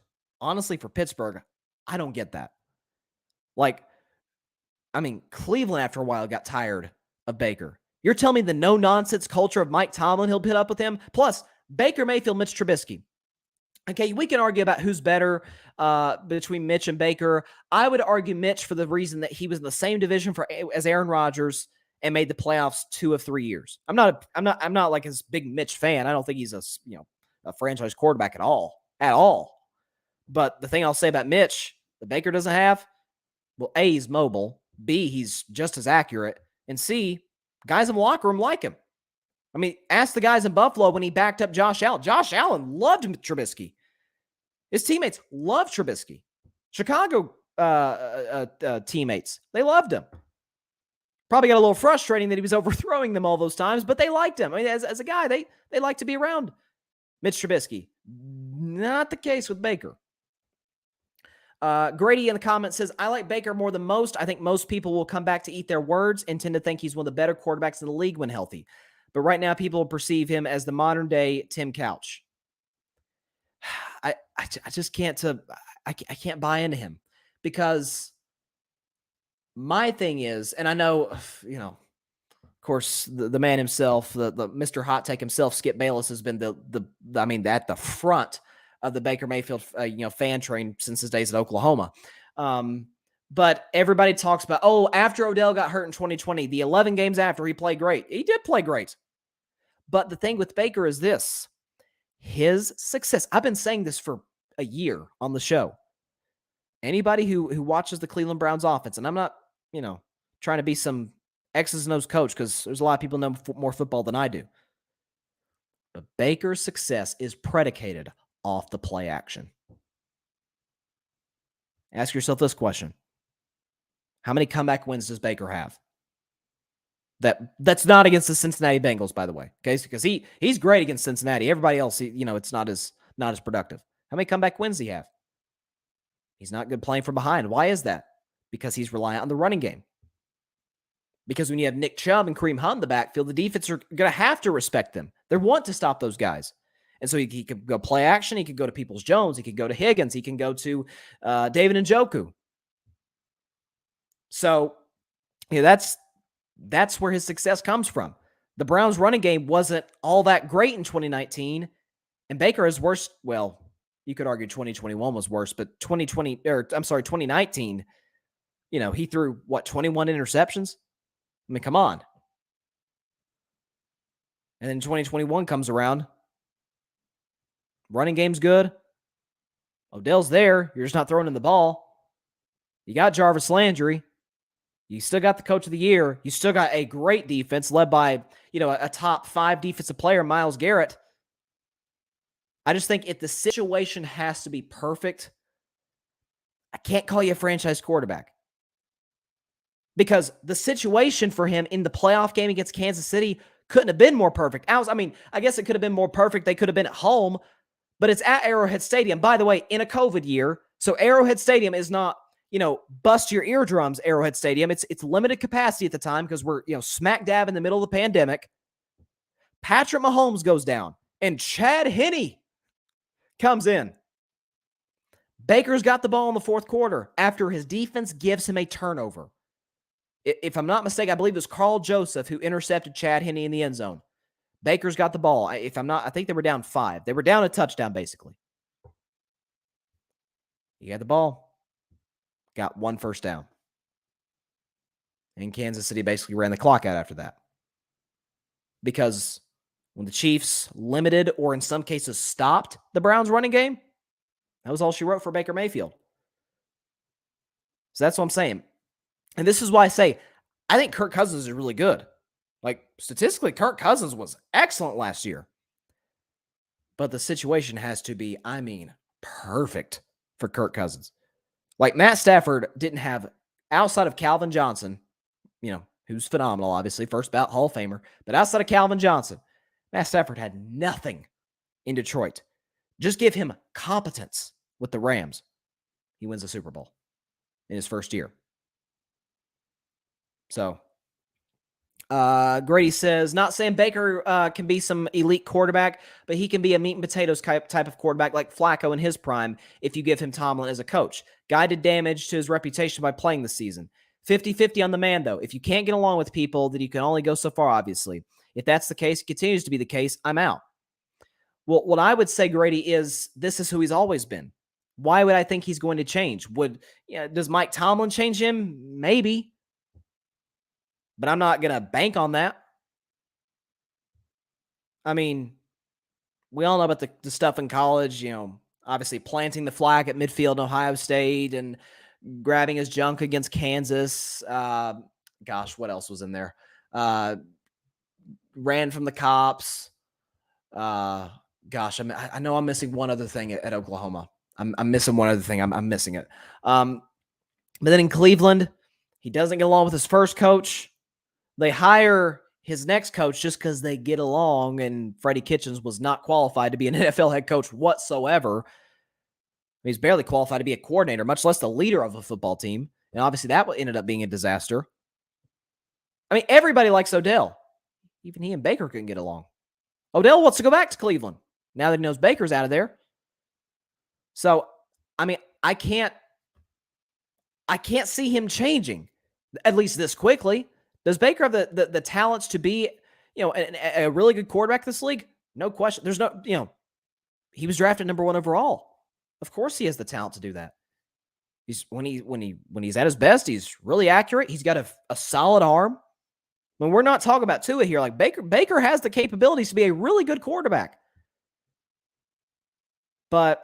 honestly, for Pittsburgh, I don't get that. Like, I mean, Cleveland, after a while, got tired of Baker. You're telling me the no-nonsense culture of Mike Tomlin, he'll put up with him? Plus, Baker Mayfield, Mitch Trubisky. Okay, we can argue about who's better between Mitch and Baker. I would argue Mitch for the reason that he was in the same division as Aaron Rodgers and made the playoffs 2 of 3 years. I'm not like his big Mitch fan. I don't think he's a franchise quarterback at all. But the thing I'll say about Mitch, that Baker doesn't have, well, A, he's mobile. B, he's just as accurate. And C, guys in the locker room like him. I mean, ask the guys in Buffalo when he backed up Josh Allen. Josh Allen loved Trubisky. His teammates loved Trubisky. Chicago teammates, they loved him. Probably got a little frustrating that he was overthrowing them all those times, but they liked him. I mean, as a guy, they like to be around Mitch Trubisky. Not the case with Baker. Grady in the comments says, I like Baker more than most. I think most people will come back to eat their words and tend to think he's one of the better quarterbacks in the league when healthy. But right now, people perceive him as the modern-day Tim Couch. I just can't I can't buy into him, because my thing is, and I know, of course, the man himself, the Mr. Hot Take himself, Skip Bayless, has been at the front of the Baker Mayfield fan train since his days at Oklahoma. But everybody talks about, after Odell got hurt in 2020, the 11 games after, he played great. He did play great. But the thing with Baker is this. His success, I've been saying this for a year on the show. Anybody who watches the Cleveland Browns offense, and I'm not, trying to be some X's and O's coach, because there's a lot of people know more football than I do. But Baker's success is predicated off the play action. Ask yourself this question. How many comeback wins does Baker have? That's not against the Cincinnati Bengals, by the way. Okay, because he's great against Cincinnati. Everybody else, it's not as productive. How many comeback wins does he have? He's not good playing from behind. Why is that? Because he's reliant on the running game. Because when you have Nick Chubb and Kareem Hunt in the backfield, the defense are going to have to respect them. They want to stop those guys. And so he could go play action. He could go to Peoples-Jones. He could go to Higgins. He can go to David Njoku. So that's where his success comes from. The Browns' running game wasn't all that great in 2019, and Baker is worse. Well, you could argue 2021 was worse, but 2019, he threw 21 interceptions? I mean, come on. And then 2021 comes around. Running game's good. Odell's there. You're just not throwing in the ball. You got Jarvis Landry. You still got the coach of the year. You still got a great defense led by, a top 5 defensive player, Myles Garrett. I just think if the situation has to be perfect, I can't call you a franchise quarterback. Because the situation for him in the playoff game against Kansas City couldn't have been more perfect. I guess it could have been more perfect. They could have been at home, but it's at Arrowhead Stadium. By the way, in a COVID year, so Arrowhead Stadium is not, bust your eardrums Arrowhead Stadium. It's limited capacity at the time because we're, smack dab in the middle of the pandemic. Patrick Mahomes goes down, and Chad Henne comes in. Baker's got the ball in the fourth quarter after his defense gives him a turnover. If I'm not mistaken, I believe it was Carl Joseph who intercepted Chad Henne in the end zone. Baker's got the ball. I think they were down 5. They were down a touchdown, basically. He had the ball. Got 1 first down. And Kansas City basically ran the clock out after that. Because when the Chiefs limited or in some cases stopped the Browns running game, that was all she wrote for Baker Mayfield. So that's what I'm saying. And this is why I say, I think Kirk Cousins is really good. Like, statistically, Kirk Cousins was excellent last year. But the situation has to be, perfect for Kirk Cousins. Like, Matt Stafford didn't have, outside of Calvin Johnson, who's phenomenal, obviously, first ballot Hall of Famer, but outside of Calvin Johnson, Matt Stafford had nothing in Detroit. Just give him competence with the Rams. He wins the Super Bowl in his first year. So, Grady says, not saying Baker can be some elite quarterback, but he can be a meat and potatoes type of quarterback like Flacco in his prime if you give him Tomlin as a coach. Guy did damage to his reputation by playing this season. 50-50 on the man, though. If you can't get along with people, then you can only go so far, obviously. If that's the case, continues to be the case, I'm out. Well, what I would say, Grady, is this is who he's always been. Why would I think he's going to change? Does Mike Tomlin change him? Maybe. But I'm not going to bank on that. I mean, we all know about the stuff in college, obviously planting the flag at midfield in Ohio State and grabbing his junk against Kansas. What else was in there? Ran from the cops. I know I'm missing one other thing at Oklahoma. I'm missing one other thing. I'm missing it. But then in Cleveland, he doesn't get along with his first coach. They hire his next coach just because they get along, and Freddie Kitchens was not qualified to be an NFL head coach whatsoever. He's barely qualified to be a coordinator, much less the leader of a football team. And obviously that ended up being a disaster. I mean, everybody likes Odell. Even he and Baker couldn't get along. Odell wants to go back to Cleveland now that he knows Baker's out of there. So, I can't see him changing, at least this quickly. Does Baker have the talents to be, a really good quarterback this league? No question. There's no, he was drafted number 1 overall. Of course he has the talent to do that. When he's at his best, he's really accurate. He's got a solid arm. When we're not talking about Tua here, like Baker has the capabilities to be a really good quarterback. But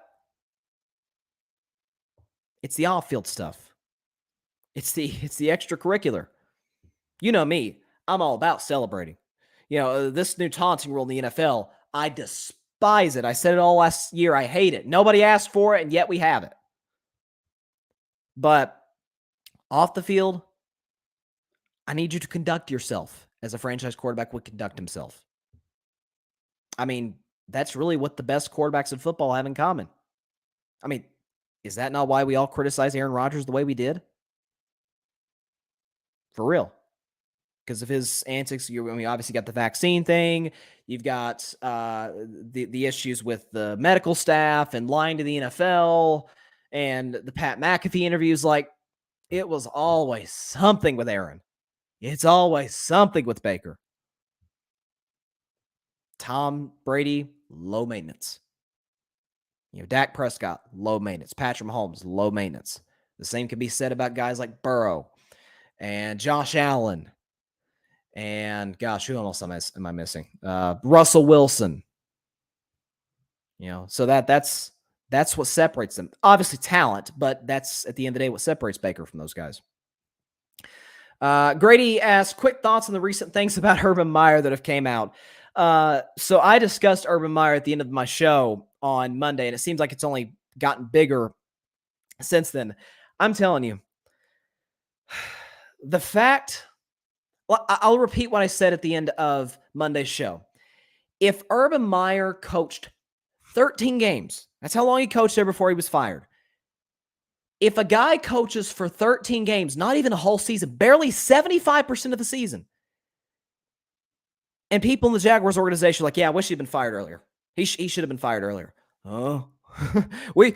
it's the off-field stuff. It's the extracurricular. You know me, I'm all about celebrating. This new taunting rule in the NFL, I despise it. I said it all last year. I hate it. Nobody asked for it, and yet we have it. But off the field, I need you to conduct yourself as a franchise quarterback would conduct himself. That's really what the best quarterbacks in football have in common. Is that not why we all criticize Aaron Rodgers the way we did? For real. Because of his antics. We obviously got the vaccine thing. You've got the issues with the medical staff and lying to the NFL and the Pat McAfee interviews. Like, it was always something with Aaron. It's always something with Baker. Tom Brady, low maintenance. Dak Prescott, low maintenance. Patrick Mahomes, low maintenance. The same can be said about guys like Burrow and Josh Allen. And gosh, who else am I missing? Russell Wilson. So that's what separates them. Obviously talent, but that's at the end of the day what separates Baker from those guys. Grady asked, quick thoughts on the recent things about Urban Meyer that have came out. So I discussed Urban Meyer at the end of my show on Monday, and it seems like it's only gotten bigger since then. I'm telling you, the fact, well, I'll repeat what I said at the end of Monday's show. If Urban Meyer coached 13 games, that's how long he coached there before he was fired. If a guy coaches for 13 games, not even a whole season, barely 75% of the season, and people in the Jaguars organization are like, yeah, I wish he'd been fired earlier. He should have been fired earlier. Oh, we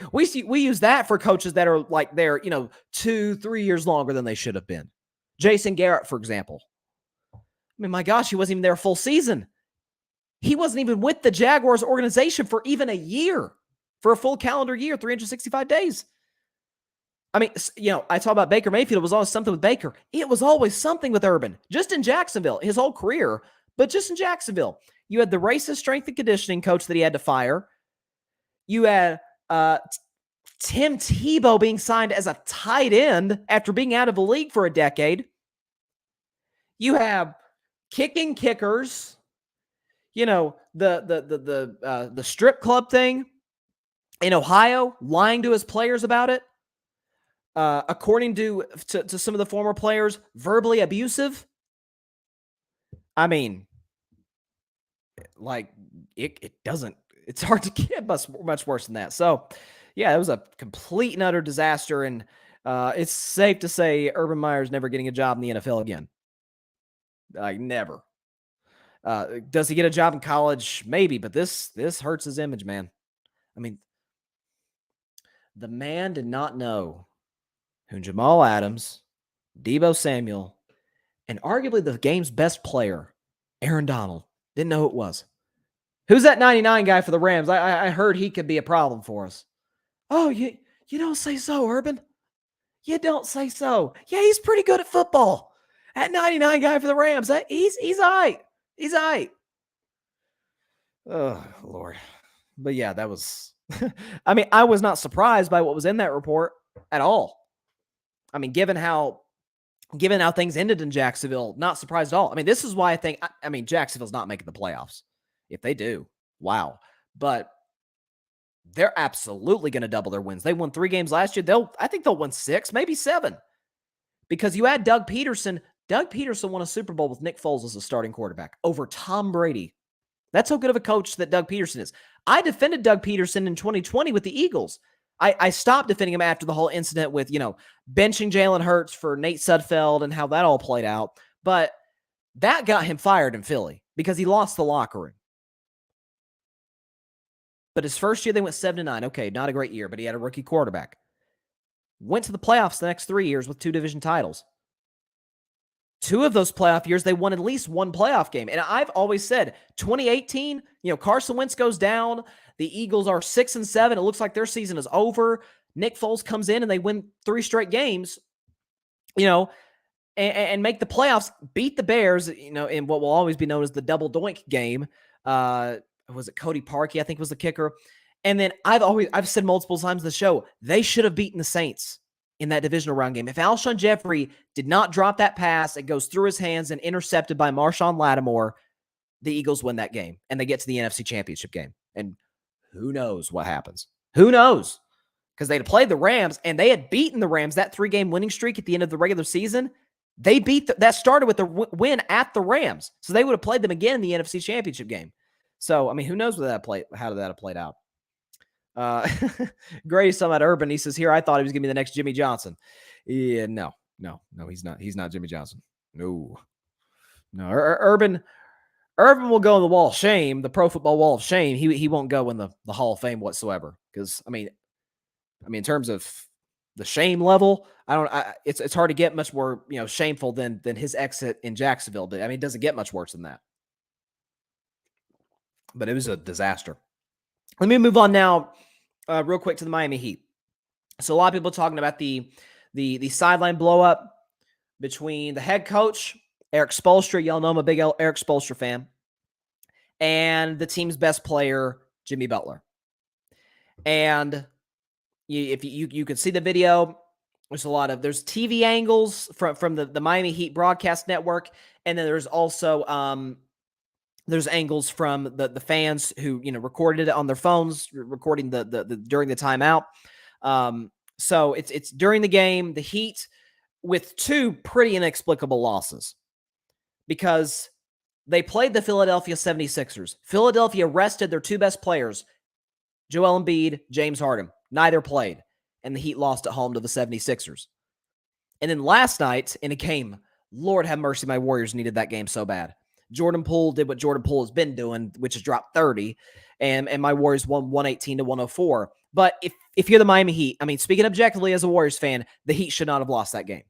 use that for coaches that are like they're 2-3 years longer than they should have been. Jason Garrett, for example. I mean, my gosh, he wasn't even there a full season. He wasn't even with the Jaguars organization for even a year, for a full calendar year, 365 days. I mean, I talk about Baker Mayfield. It was always something with Baker. It was always something with Urban, just in Jacksonville, his whole career, but just in Jacksonville. You had the racist strength and conditioning coach that he had to fire. You had Tim Tebow being signed as a tight end after being out of the league for a decade. You have kicking kickers. The strip club thing in Ohio, lying to his players about it. According to some of the former players, verbally abusive. I mean, like it's hard to get much worse than that. So, yeah, it was a complete and utter disaster. And it's safe to say Urban Meyer's never getting a job in the NFL again. Like, never. Does he get a job in college? Maybe, but this hurts his image, man. I mean, the man did not know who Jamal Adams, Deebo Samuel, and arguably the game's best player, Aaron Donald, didn't know who it was. Who's that 99 guy for the Rams? I heard he could be a problem for us. Oh, you don't say so, Urban. You don't say so. Yeah, he's pretty good at football. That 99 guy for the Rams, he's all right. He's all right. Oh, Lord. But yeah, that was, I mean, I was not surprised by what was in that report at all. I mean, given how things ended in Jacksonville, not surprised at all. I mean, this is why I think Jacksonville's not making the playoffs. If they do, wow. But they're absolutely going to double their wins. They won 3 games last year. I think they'll win 6, maybe 7. Because you had Doug Peterson. Doug Peterson won a Super Bowl with Nick Foles as a starting quarterback over Tom Brady. That's how good of a coach that Doug Peterson is. I defended Doug Peterson in 2020 with the Eagles. I stopped defending him after the whole incident with, benching Jalen Hurts for Nate Sudfeld and how that all played out. But that got him fired in Philly because he lost the locker room. But his first year, they went 7-9. Okay, not a great year, but he had a rookie quarterback. Went to the playoffs the next 3 years with 2 division titles. 2 of those playoff years, they won at least 1 playoff game. And I've always said, 2018, Carson Wentz goes down. The Eagles are 6-7. It looks like their season is over. Nick Foles comes in and they win 3 straight games, and make the playoffs, beat the Bears, in what will always be known as the double doink game. Was it Cody Parkey, I think was the kicker. And then I've said multiple times in the show, they should have beaten the Saints in that divisional round game. If Alshon Jeffrey did not drop that pass, it goes through his hands and intercepted by Marshawn Lattimore, the Eagles win that game, and they get to the NFC Championship game. And who knows what happens? Who knows? Because they had played the Rams, and they had beaten the Rams, that 3-game winning streak at the end of the regular season. They that started with the win at the Rams. So they would have played them again in the NFC Championship game. So, I mean, who knows how that have played out? Grady's talking about Urban. He says, here, I thought he was going to be the next Jimmy Johnson. Yeah, no, he's not. He's not Jimmy Johnson. No. Urban will go in the wall of shame, the Pro Football Wall of Shame. He won't go in the Hall of Fame whatsoever. Because, I mean, in terms of the shame level. It's hard to get much more, shameful than his exit in Jacksonville. I mean, it doesn't get much worse than that. But it was a disaster. Let me move on now, real quick, to the Miami Heat. So a lot of people talking about the sideline blow up between the head coach, Eric Spoelstra. Y'all know I'm a big Eric Spoelstra fan. And the team's best player, Jimmy Butler. And if you can see the video, there's TV angles from the Miami Heat broadcast network. And then there's also, there's angles from the fans who, recorded it on their phones, recording the during the timeout. So it's during the game, the Heat with two pretty inexplicable losses because they played the Philadelphia 76ers. Philadelphia rested their two best players, Joel Embiid, James Harden. Neither played, and the Heat lost at home to the 76ers. And then last night in a game, Lord have mercy, my Warriors needed that game so bad. Jordan Poole did what Jordan Poole has been doing, which is drop 30, and my Warriors won 118-104. But if you're the Miami Heat, I mean, speaking objectively as a Warriors fan, the Heat should not have lost that game.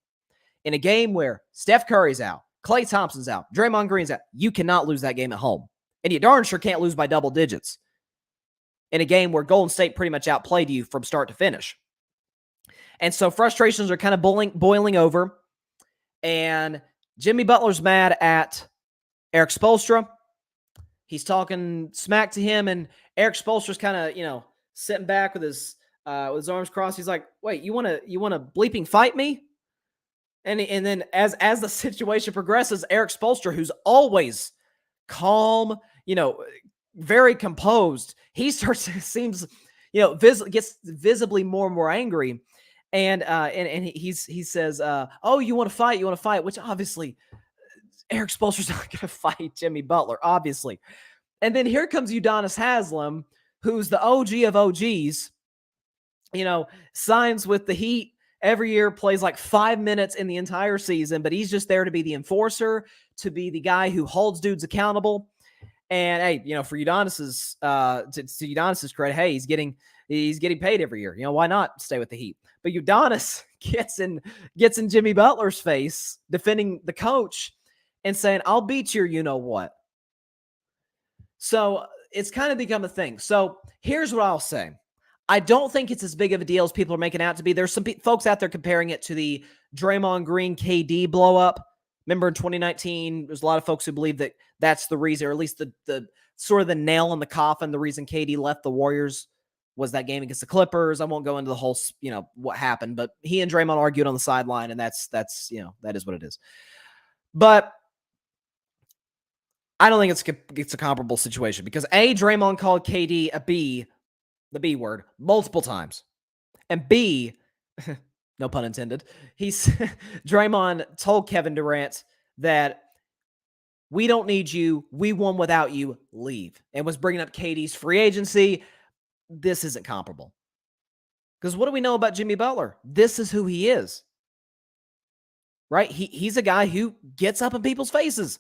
In a game where Steph Curry's out, Klay Thompson's out, Draymond Green's out, you cannot lose that game at home. And you darn sure can't lose by double digits. In a game where Golden State pretty much outplayed you from start to finish. And so frustrations are kind of boiling over. And Jimmy Butler's mad at Eric Spoelstra. He's talking smack to him, and Eric Spoelstra's kind of, sitting back with his arms crossed. He's like, "Wait, you want to bleeping fight me?" And then as the situation progresses, Eric Spoelstra, who's always calm, very composed, he seems, gets visibly more and more angry. And he says, "Oh, you want to fight? You want to fight?" Which obviously Eric Spoelstra's not going to fight Jimmy Butler, obviously. And then here comes Udonis Haslem, who's the OG of OGs, signs with the Heat every year, plays like 5 minutes in the entire season, but he's just there to be the enforcer, to be the guy who holds dudes accountable. And hey, for Udonis's to Udonis's credit, hey, he's getting paid every year. Why not stay with the Heat? But Udonis gets in Jimmy Butler's face, defending the coach and saying, "I'll beat your what." So it's kind of become a thing. So here's what I'll say. I don't think it's as big of a deal as people are making out to be. There's some folks out there comparing it to the Draymond Green KD blow up. Remember in 2019, there's a lot of folks who believe that that's the reason, or at least the sort of the nail in the coffin, the reason KD left the Warriors was that game against the Clippers. I won't go into the whole, what happened, but he and Draymond argued on the sideline, and that's that is what it is. But I don't think it's a comparable situation because A, Draymond called KD the B word, multiple times. And B, no pun intended, Draymond told Kevin Durant that we don't need you, we won without you, leave. And was bringing up KD's free agency. This isn't comparable. Because what do we know about Jimmy Butler? This is who he is. Right? He's a guy who gets up in people's faces.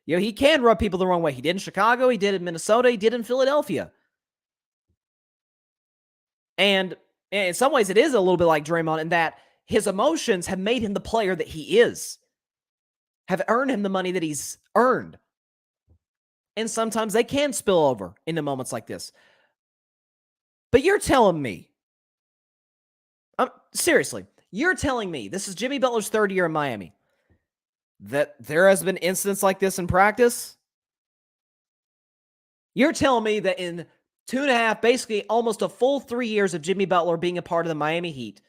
He can rub people the wrong way. He did in Chicago. He did in Minnesota. He did in Philadelphia. And in some ways, it is a little bit like Draymond in that his emotions have made him the player that he is, have earned him the money that he's earned. And sometimes they can spill over into moments like this. But you're telling me, seriously, you're telling me, this is Jimmy Butler's third year in Miami, that there has been incidents like this in practice? You're telling me that in 2.5, basically almost a full 3 years of Jimmy Butler being a part of the Miami Heat,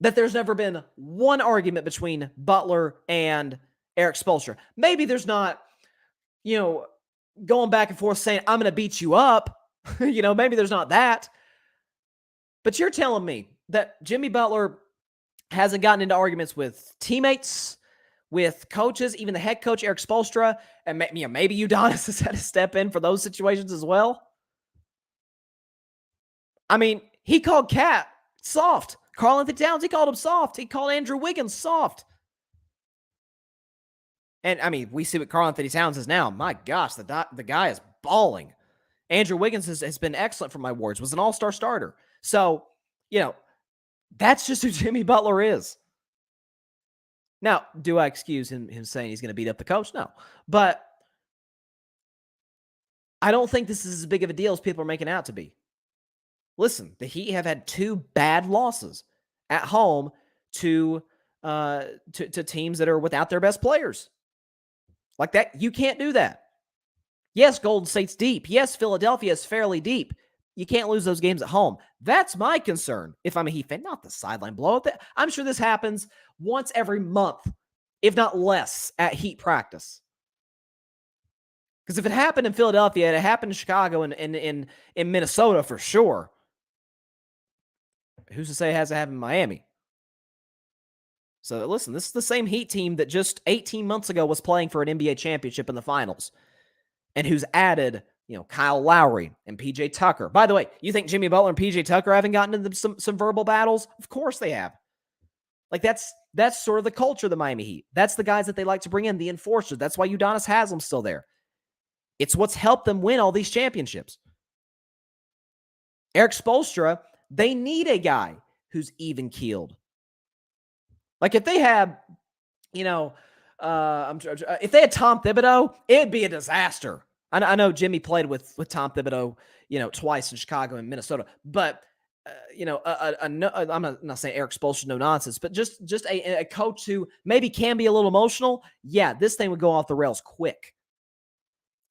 that there's never been one argument between Butler and Eric Spoelstra? Maybe there's not, going back and forth saying, "I'm going to beat you up." Maybe there's not that. But you're telling me that Jimmy Butler hasn't gotten into arguments with teammates, with coaches, even the head coach, Eric Spoelstra, and maybe Udonis has had to step in for those situations as well? I mean, he called Cat soft. Karl-Anthony Towns, he called him soft. He called Andrew Wiggins soft. And, I mean, we see what Karl-Anthony Towns is now. My gosh, the guy is balling. Andrew Wiggins has been excellent for my Warriors, was an all-star starter. So, That's just who Jimmy Butler is. Now, do I excuse him saying he's going to beat up the coach? No. But I don't think this is as big of a deal as people are making out to be. Listen, the Heat have had 2 bad losses at home to teams that are without their best players. Like that, you can't do that. Yes, Golden State's deep. Yes, Philadelphia is fairly deep. You can't lose those games at home. That's my concern if I'm a Heat fan, not the sideline blowout. I'm sure this happens once every month, if not less, at Heat practice. Because if it happened in Philadelphia, it happened in Chicago and in Minnesota for sure. Who's to say it hasn't happened in Miami? So listen, this is the same Heat team that just 18 months ago was playing for an NBA championship in the finals, and who's added, Kyle Lowry and PJ Tucker. By the way, you think Jimmy Butler and PJ Tucker haven't gotten into some verbal battles? Of course they have. Like that's sort of the culture of the Miami Heat. That's the guys that they like to bring in, the enforcers. That's why Udonis Haslem's still there. It's what's helped them win all these championships. Eric Spoelstra, they need a guy who's even-keeled. Like if they had, if they had Tom Thibodeau, it'd be a disaster. I know Jimmy played with Tom Thibodeau, twice in Chicago and Minnesota, but I'm not saying Eric Spoelstra no nonsense, but just a coach who maybe can be a little emotional. Yeah, this thing would go off the rails quick.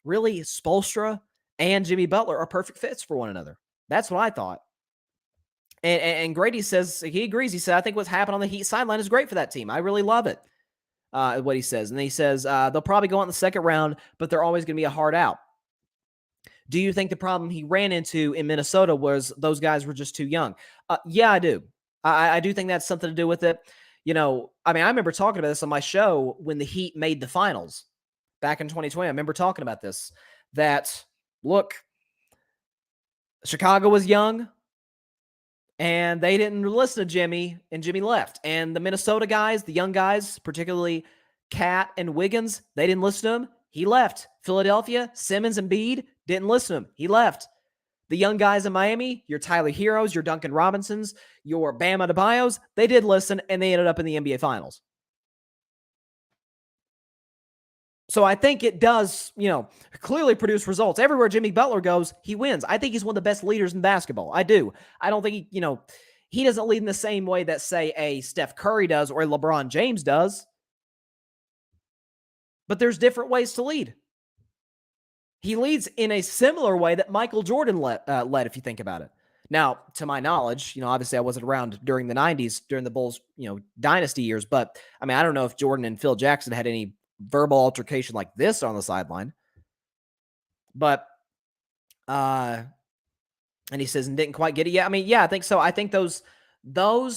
Really, Spoelstra and Jimmy Butler are perfect fits for one another. That's what I thought. And Grady says he agrees. He said, I think what's happened on the Heat sideline is great for that team. I really love it. What he says. And he says they'll probably go out in the second round, but they're always going to be a hard out. Do you think the problem he ran into in Minnesota was those guys were just too young? Yeah, I do. I do think that's something to do with it. I remember talking about this on my show when the Heat made the finals back in 2020. I remember talking about this, that, look, Chicago was young, and they didn't listen to Jimmy, and Jimmy left. And the Minnesota guys, the young guys, particularly Cat and Wiggins, they didn't listen to him. He left. Philadelphia, Simmons and Bede didn't listen to him. He left. The young guys in Miami, your Tyler Heroes, your Duncan Robinsons, your Bam Adebayos, they did listen, and they ended up in the NBA Finals. So I think it does, clearly produce results. Everywhere Jimmy Butler goes, he wins. I think he's one of the best leaders in basketball. I do. I don't think he doesn't lead in the same way that, say, a Steph Curry does or a LeBron James does. But there's different ways to lead. He leads in a similar way that Michael Jordan led, if you think about it. Now, to my knowledge, obviously I wasn't around during the 90s, during the Bulls, dynasty years, but I don't know if Jordan and Phil Jackson had any verbal altercation like this on the sideline. But and he says, and didn't quite get it yet. I think so. I think those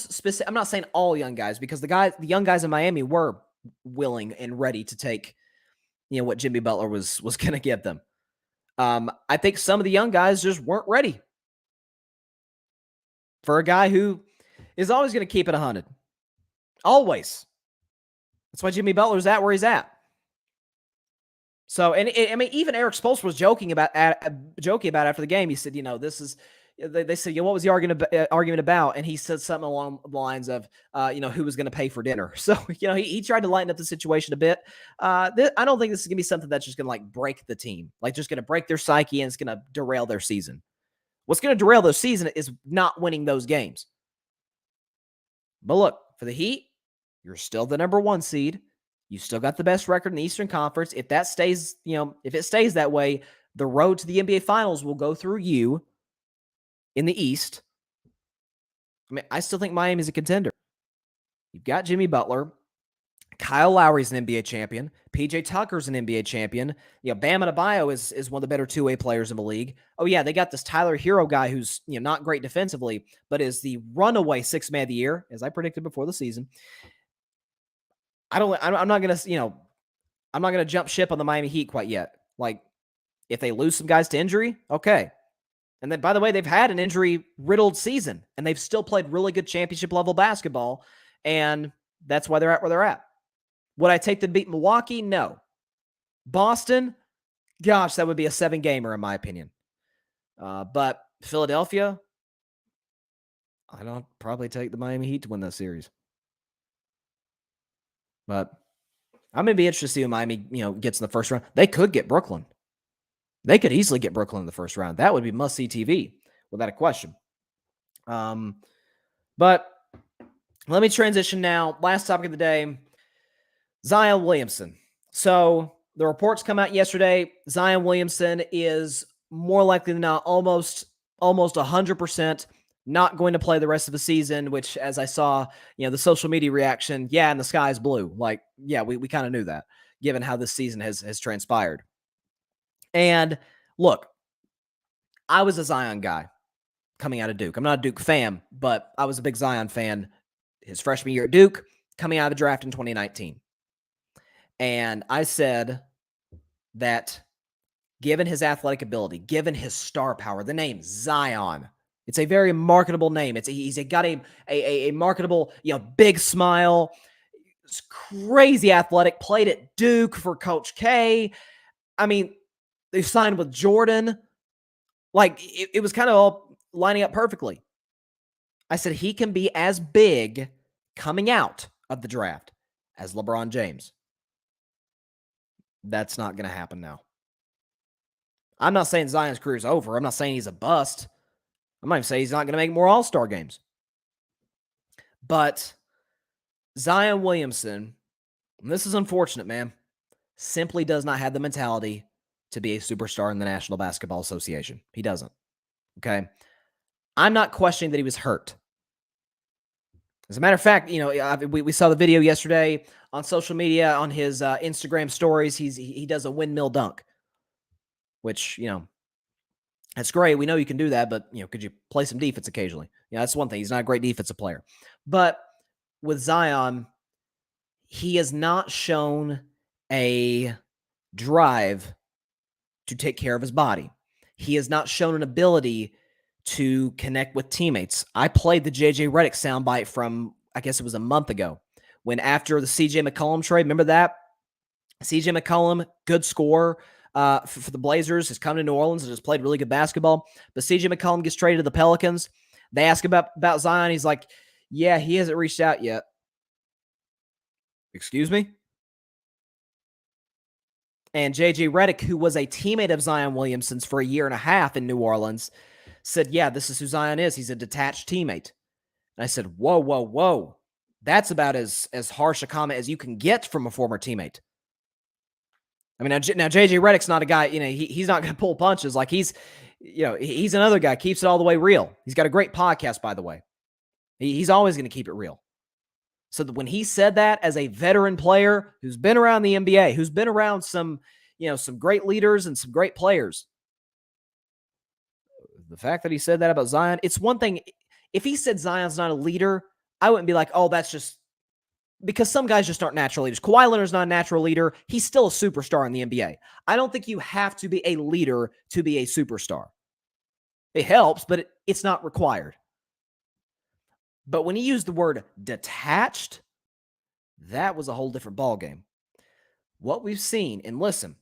specific, I'm not saying all young guys, because the young guys in Miami were willing and ready to take, what Jimmy Butler was going to give them. I think some of the young guys just weren't ready for a guy who is always going to keep it 100. Always. That's why Jimmy Butler's at where he's at. So, and even Eric Spoelstra was joking about after the game. He said, this is. They said, what was the argument about? And he said something along the lines of, who was going to pay for dinner. So, he tried to lighten up the situation a bit. I don't think this is going to be something that's just going to break the team, just going to break their psyche, and it's going to derail their season. What's going to derail their season is not winning those games. But look, for the Heat, you're still the number 1 seed. You still got the best record in the Eastern Conference. If that stays, if it stays that way, the road to the NBA Finals will go through you in the East. I still think Miami's a contender. You've got Jimmy Butler. Kyle Lowry's an NBA champion. PJ Tucker's an NBA champion. Bam Adebayo is one of the better two-way players in the league. Oh, yeah, they got this Tyler Hero guy who's not great defensively, but is the runaway 6th man of the year, as I predicted before the season. I'm not gonna jump ship on the Miami Heat quite yet. If they lose some guys to injury, okay. And then, by the way, they've had an injury-riddled season, and they've still played really good championship-level basketball, and that's why they're at where they're at. Would I take them to beat Milwaukee? No. Boston? Gosh, that would be a 7-gamer in my opinion. But Philadelphia? I don't probably take the Miami Heat to win that series. But I'm going to be interested to see who Miami, gets in the first round. They could get Brooklyn. They could easily get Brooklyn in the first round. That would be must-see TV, without a question. But let me transition now. Last topic of the day, Zion Williamson. So the reports come out yesterday. Zion Williamson is more likely than not almost 100% not going to play the rest of the season, which, as I saw, the social media reaction, and the sky's blue. Like, we kind of knew that, given how this season has transpired. And look, I was a Zion guy coming out of Duke. I'm not a Duke fan, but I was a big Zion fan his freshman year at Duke, coming out of the draft in 2019. And I said that given his athletic ability, given his star power, the name Zion, it's a very marketable name. He's got a marketable, big smile. It's crazy athletic. Played at Duke for Coach K. I mean, they signed with Jordan. Like, it was kind of all lining up perfectly. I said he can be as big coming out of the draft as LeBron James. That's not going to happen now. I'm not saying Zion's career is over. I'm not saying he's a bust. I'm not even saying he's not going to make more All-Star games. But Zion Williamson, and this is unfortunate, man, simply does not have the mentality to be a superstar in the National Basketball Association. He doesn't. Okay? I'm not questioning that he was hurt. As a matter of fact, we saw the video yesterday on social media, on his Instagram stories. He does a windmill dunk, which, that's great. We know you can do that, but, could you play some defense occasionally? That's one thing. He's not a great defensive player. But with Zion, he has not shown a drive to take care of his body. He has not shown an ability to connect with teammates. I played the J.J. Redick soundbite from, I guess it was a month ago, when after the C.J. McCollum trade, remember that? C.J. McCollum, good scorer for the Blazers, has come to New Orleans and has played really good basketball. But C.J. McCollum gets traded to the Pelicans. They ask about Zion. He's like, yeah, he hasn't reached out yet. Excuse me? And J.J. Redick, who was a teammate of Zion Williamson's for a year and a half in New Orleans, said, yeah, this is who Zion is. He's a detached teammate. And I said, whoa. That's about as harsh a comment as you can get from a former teammate. I mean, now J.J. Redick's not a guy, he's not going to pull punches. Like, he's another guy, keeps it all the way real. He's got a great podcast, by the way. He's always going to keep it real. So when he said that as a veteran player who's been around the NBA, who's been around some great leaders and some great players, the fact that he said that about Zion, it's one thing. If he said Zion's not a leader, I wouldn't be like, oh, that's just because some guys just aren't natural leaders. Kawhi Leonard's not a natural leader. He's still a superstar in the NBA. I don't think you have to be a leader to be a superstar. It helps, but it's not required. But when he used the word detached, that was a whole different ballgame. What we've seen, and listen,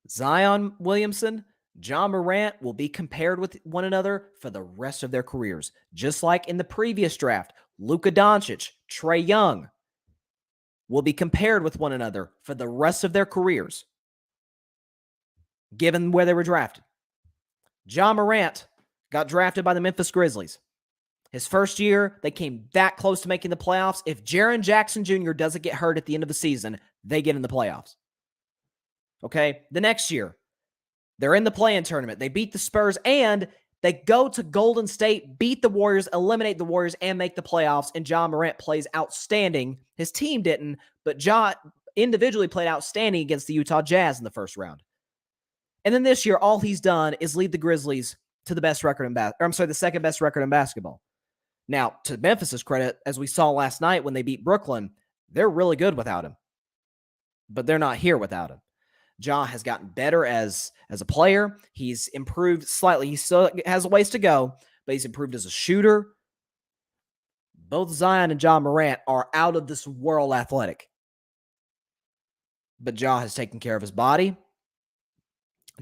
Zion Williamson, John Morant will be compared with one another for the rest of their careers. Just like in the previous draft, Luka Doncic, Trae Young will be compared with one another for the rest of their careers, given where they were drafted. John Morant got drafted by the Memphis Grizzlies. His first year, they came that close to making the playoffs. If Jaren Jackson Jr. doesn't get hurt at the end of the season, they get in the playoffs. Okay? The next year, they're in the play-in tournament. They beat the Spurs, and they go to Golden State, beat the Warriors, eliminate the Warriors, and make the playoffs, and John Morant plays outstanding. His team didn't, but John individually played outstanding against the Utah Jazz in the first round. And then this year, all he's done is lead the Grizzlies to the best record in the second best record in basketball. Now, to Memphis's credit, as we saw last night when they beat Brooklyn, they're really good without him. But they're not here without him. Ja has gotten better as a player. He's improved slightly. He still has a ways to go, but he's improved as a shooter. Both Zion and Ja Morant are out of this world athletic. But Ja has taken care of his body.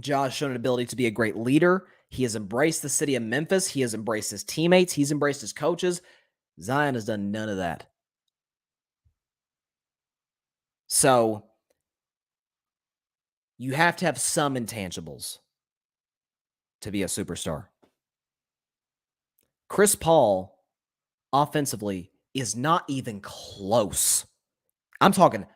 Ja has shown an ability to be a great leader. He has embraced the city of Memphis. He has embraced his teammates. He's embraced his coaches. Zion has done none of that. So you have to have some intangibles to be a superstar. Chris Paul, offensively, is not even close. I'm talking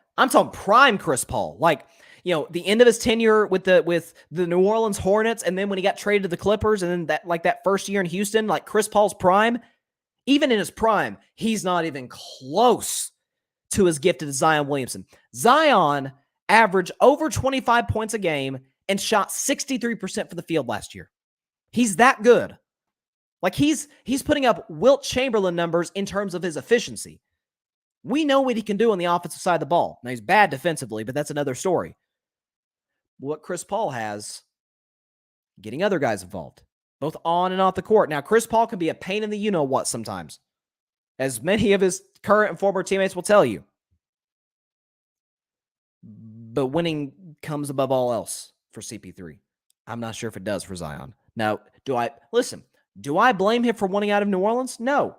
prime Chris Paul. Like, the end of his tenure with the New Orleans Hornets, and then when he got traded to the Clippers, and then that first year in Houston, like Chris Paul's prime, even in his prime, he's not even close to as gifted as Zion Williamson. Zion averaged over 25 points a game and shot 63% from the field last year. He's that good. Like, he's putting up Wilt Chamberlain numbers in terms of his efficiency. We know what he can do on the offensive side of the ball. Now, he's bad defensively, but that's another story. What Chris Paul has, getting other guys involved, both on and off the court. Now, Chris Paul can be a pain in the you-know-what sometimes, as many of his current and former teammates will tell you. But winning comes above all else for CP3. I'm not sure if it does for Zion. Now, do I blame him for wanting out of New Orleans? No,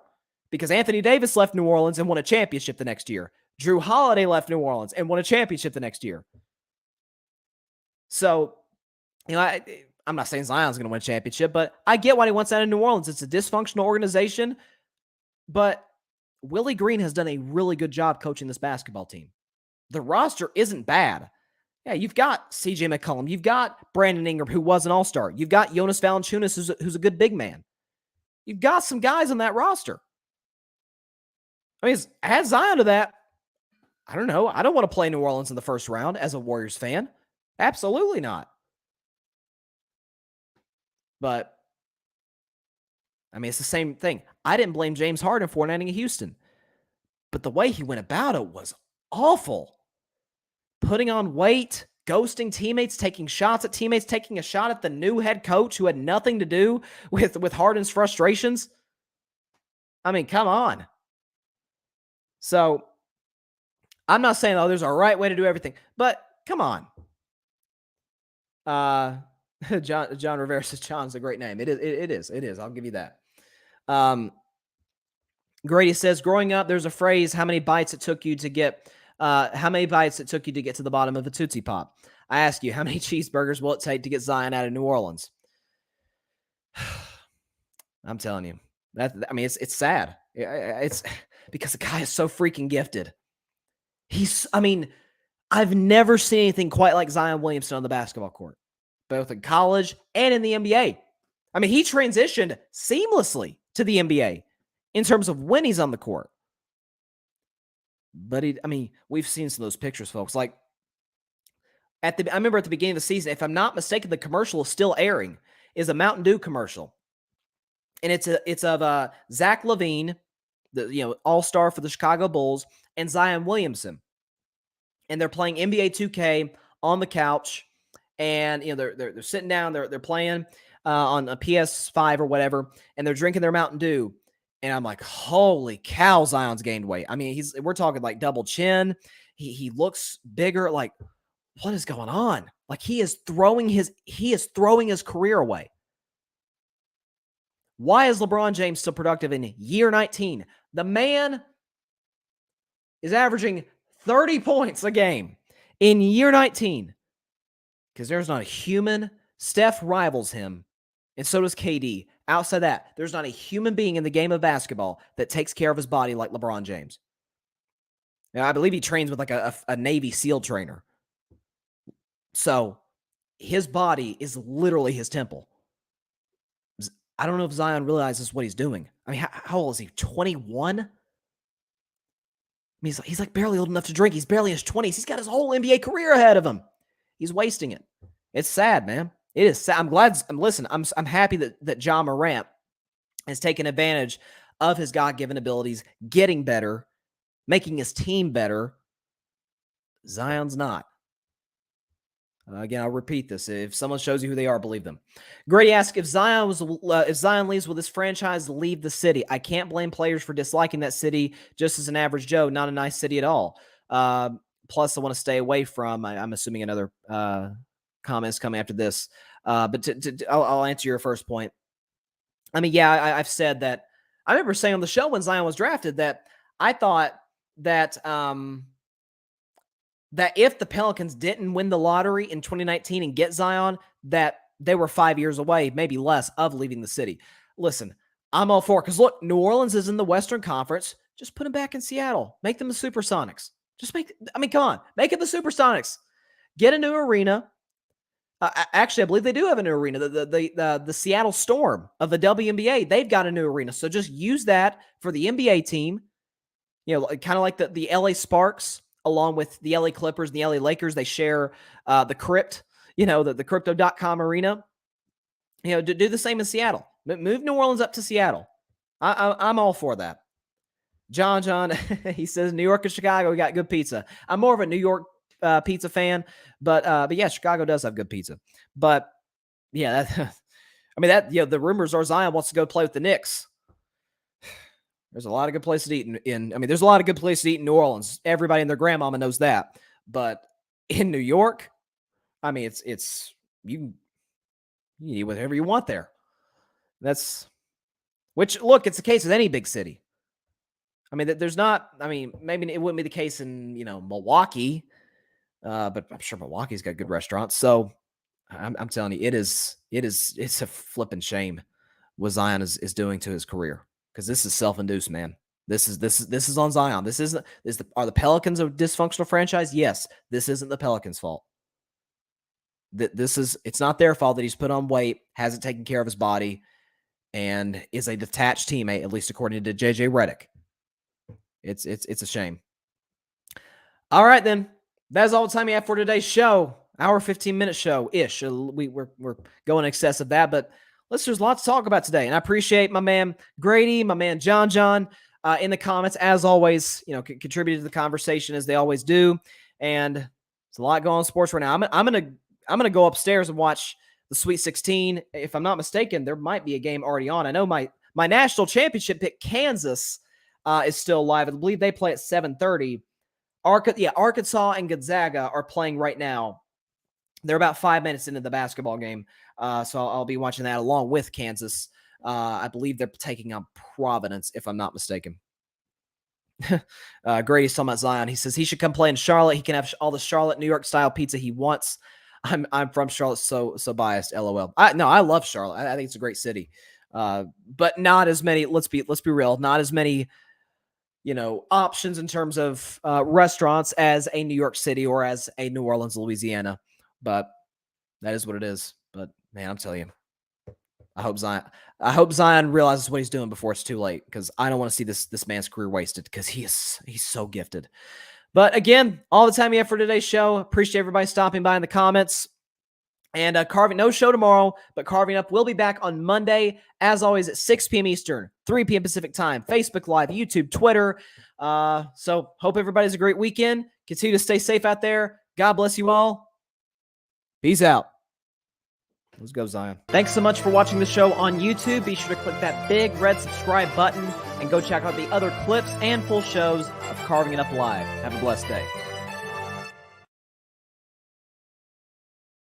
because Anthony Davis left New Orleans and won a championship the next year. Drew Holiday left New Orleans and won a championship the next year. So, I'm not saying Zion's going to win a championship, but I get why he wants out of New Orleans. It's a dysfunctional organization, but Willie Green has done a really good job coaching this basketball team. The roster isn't bad. Yeah, you've got CJ McCollum. You've got Brandon Ingram, who was an all-star. You've got Jonas Valanciunas, who's a good big man. You've got some guys on that roster. I mean, add Zion to that. I don't know. I don't want to play New Orleans in the first round as a Warriors fan. Absolutely not. But, I mean, it's the same thing. I didn't blame James Harden for landing in Houston. But the way he went about it was awful. Putting on weight, ghosting teammates, taking shots at teammates, taking a shot at the new head coach who had nothing to do with Harden's frustrations. I mean, come on. So, I'm not saying, there's a right way to do everything, but come on. John Rivera says John's a great name. It is. I'll give you that. Grady says, growing up, there's a phrase, how many bites it took you to get to the bottom of a Tootsie Pop. I ask you, how many cheeseburgers will it take to get Zion out of New Orleans? I'm telling you. It's sad. It's because the guy is so freaking gifted. I've never seen anything quite like Zion Williamson on the basketball court, both in college and in the NBA. He transitioned seamlessly to the NBA in terms of when he's on the court. But we've seen some of those pictures, folks. Like, I remember at the beginning of the season, if I'm not mistaken, the commercial is still airing, is a Mountain Dew commercial. And it's of Zach LaVine, the all-star for the Chicago Bulls, and Zion Williamson. And they're playing NBA 2K on the couch, and they're sitting down, they're playing on a PS5 or whatever, and they're drinking their Mountain Dew. And I'm like, holy cow, Zion's gained weight. We're talking like double chin. He looks bigger. Like, what is going on? Like, he is throwing his career away. Why is LeBron James still productive in year 19? The man is averaging 30 points a game in year 19. Because there's not a human. Steph rivals him, and so does KD. Outside that, there's not a human being in the game of basketball that takes care of his body like LeBron James. Now, I believe he trains with like a Navy SEAL trainer. So his body is literally his temple. I don't know if Zion realizes what he's doing. How old is he? 21? He's like barely old enough to drink. He's barely in his 20s. He's got his whole NBA career ahead of him. He's wasting it. It's sad, man. It is sad. I'm happy that Ja Morant has taken advantage of his God-given abilities, getting better, making his team better. Zion's not. Again, I'll repeat this. If someone shows you who they are, believe them. Grady asks, if Zion leaves, will this franchise leave the city? I can't blame players for disliking that city just as an average Joe. Not a nice city at all. Plus, I want to stay away from, I'm assuming another comments coming after this. But I'll answer your first point. I mean, yeah, I've said that. I remember saying on the show when Zion was drafted that I thought that that if the Pelicans didn't win the lottery in 2019 and get Zion, that they were 5 years away, maybe less, of leaving the city. Listen, I'm all for it because look, New Orleans is in the Western Conference. Just put them back in Seattle. Make them the Supersonics. Come on, make it the Supersonics. Get a new arena. Actually, I believe they do have a new arena. The Seattle Storm of the WNBA, they've got a new arena. So just use that for the NBA team. You know, kind of like the LA Sparks, along with the LA Clippers and the LA Lakers. They share the Crypt, the Crypto.com arena. Do the same in Seattle. Move New Orleans up to Seattle. I'm all for that. John, he says New York and Chicago, we got good pizza. I'm more of a New York pizza fan, but yeah, Chicago does have good pizza. But yeah, the rumors are Zion wants to go play with the Knicks. There's a lot of good places to eat there's a lot of good places to eat in New Orleans. Everybody and their grandmama knows that. But in New York, it's you can eat whatever you want there. It's the case with any big city. There's not, maybe it wouldn't be the case in, Milwaukee, but I'm sure Milwaukee's got good restaurants. So I'm telling you, it's a flipping shame what Zion is doing to his career. Because this is self-induced, man. This is on Zion. Are the Pelicans a dysfunctional franchise? Yes. This isn't the Pelicans' fault. It's not their fault that he's put on weight, hasn't taken care of his body, and is a detached teammate, at least according to JJ Redick. It's a shame. All right, then. That's all the time we have for today's show. Hour 15-minute show-ish. We're going in excess of that, but there's lots to talk about today, and I appreciate my man Grady, my man John in the comments, as always, contributed to the conversation as they always do, and there's a lot going on in sports right now. I'm gonna go upstairs and watch the Sweet 16. If I'm not mistaken, there might be a game already on. I know my national championship pick, Kansas, is still live. I believe they play at 7:30. Arkansas and Gonzaga are playing right now. They're about 5 minutes into the basketball game. So I'll be watching that along with Kansas. I believe they're taking on Providence, if I'm not mistaken. Grady's talking about Zion. He says he should come play in Charlotte. He can have all the Charlotte, New York style pizza he wants. I'm from Charlotte, so biased. LOL. I love Charlotte. I think it's a great city. But not as many. Let's be real. Not as many, options in terms of restaurants as a New York City or as a New Orleans, Louisiana. But that is what it is. But man, I'm telling you, I hope Zion realizes what he's doing before it's too late, because I don't want to see this man's career wasted, because he's so gifted. But again, all the time we have for today's show. Appreciate everybody stopping by in the comments. And Carving, no show tomorrow, but Carving Up will be back on Monday, as always, at 6 p.m. Eastern, 3 p.m. Pacific time, Facebook Live, YouTube, Twitter. So hope everybody's a great weekend. Continue to stay safe out there. God bless you all. Peace out. Let's go, Zion. Thanks so much for watching the show on YouTube. Be sure to click that big red subscribe button and go check out the other clips and full shows of Carving It Up Live. Have a blessed day.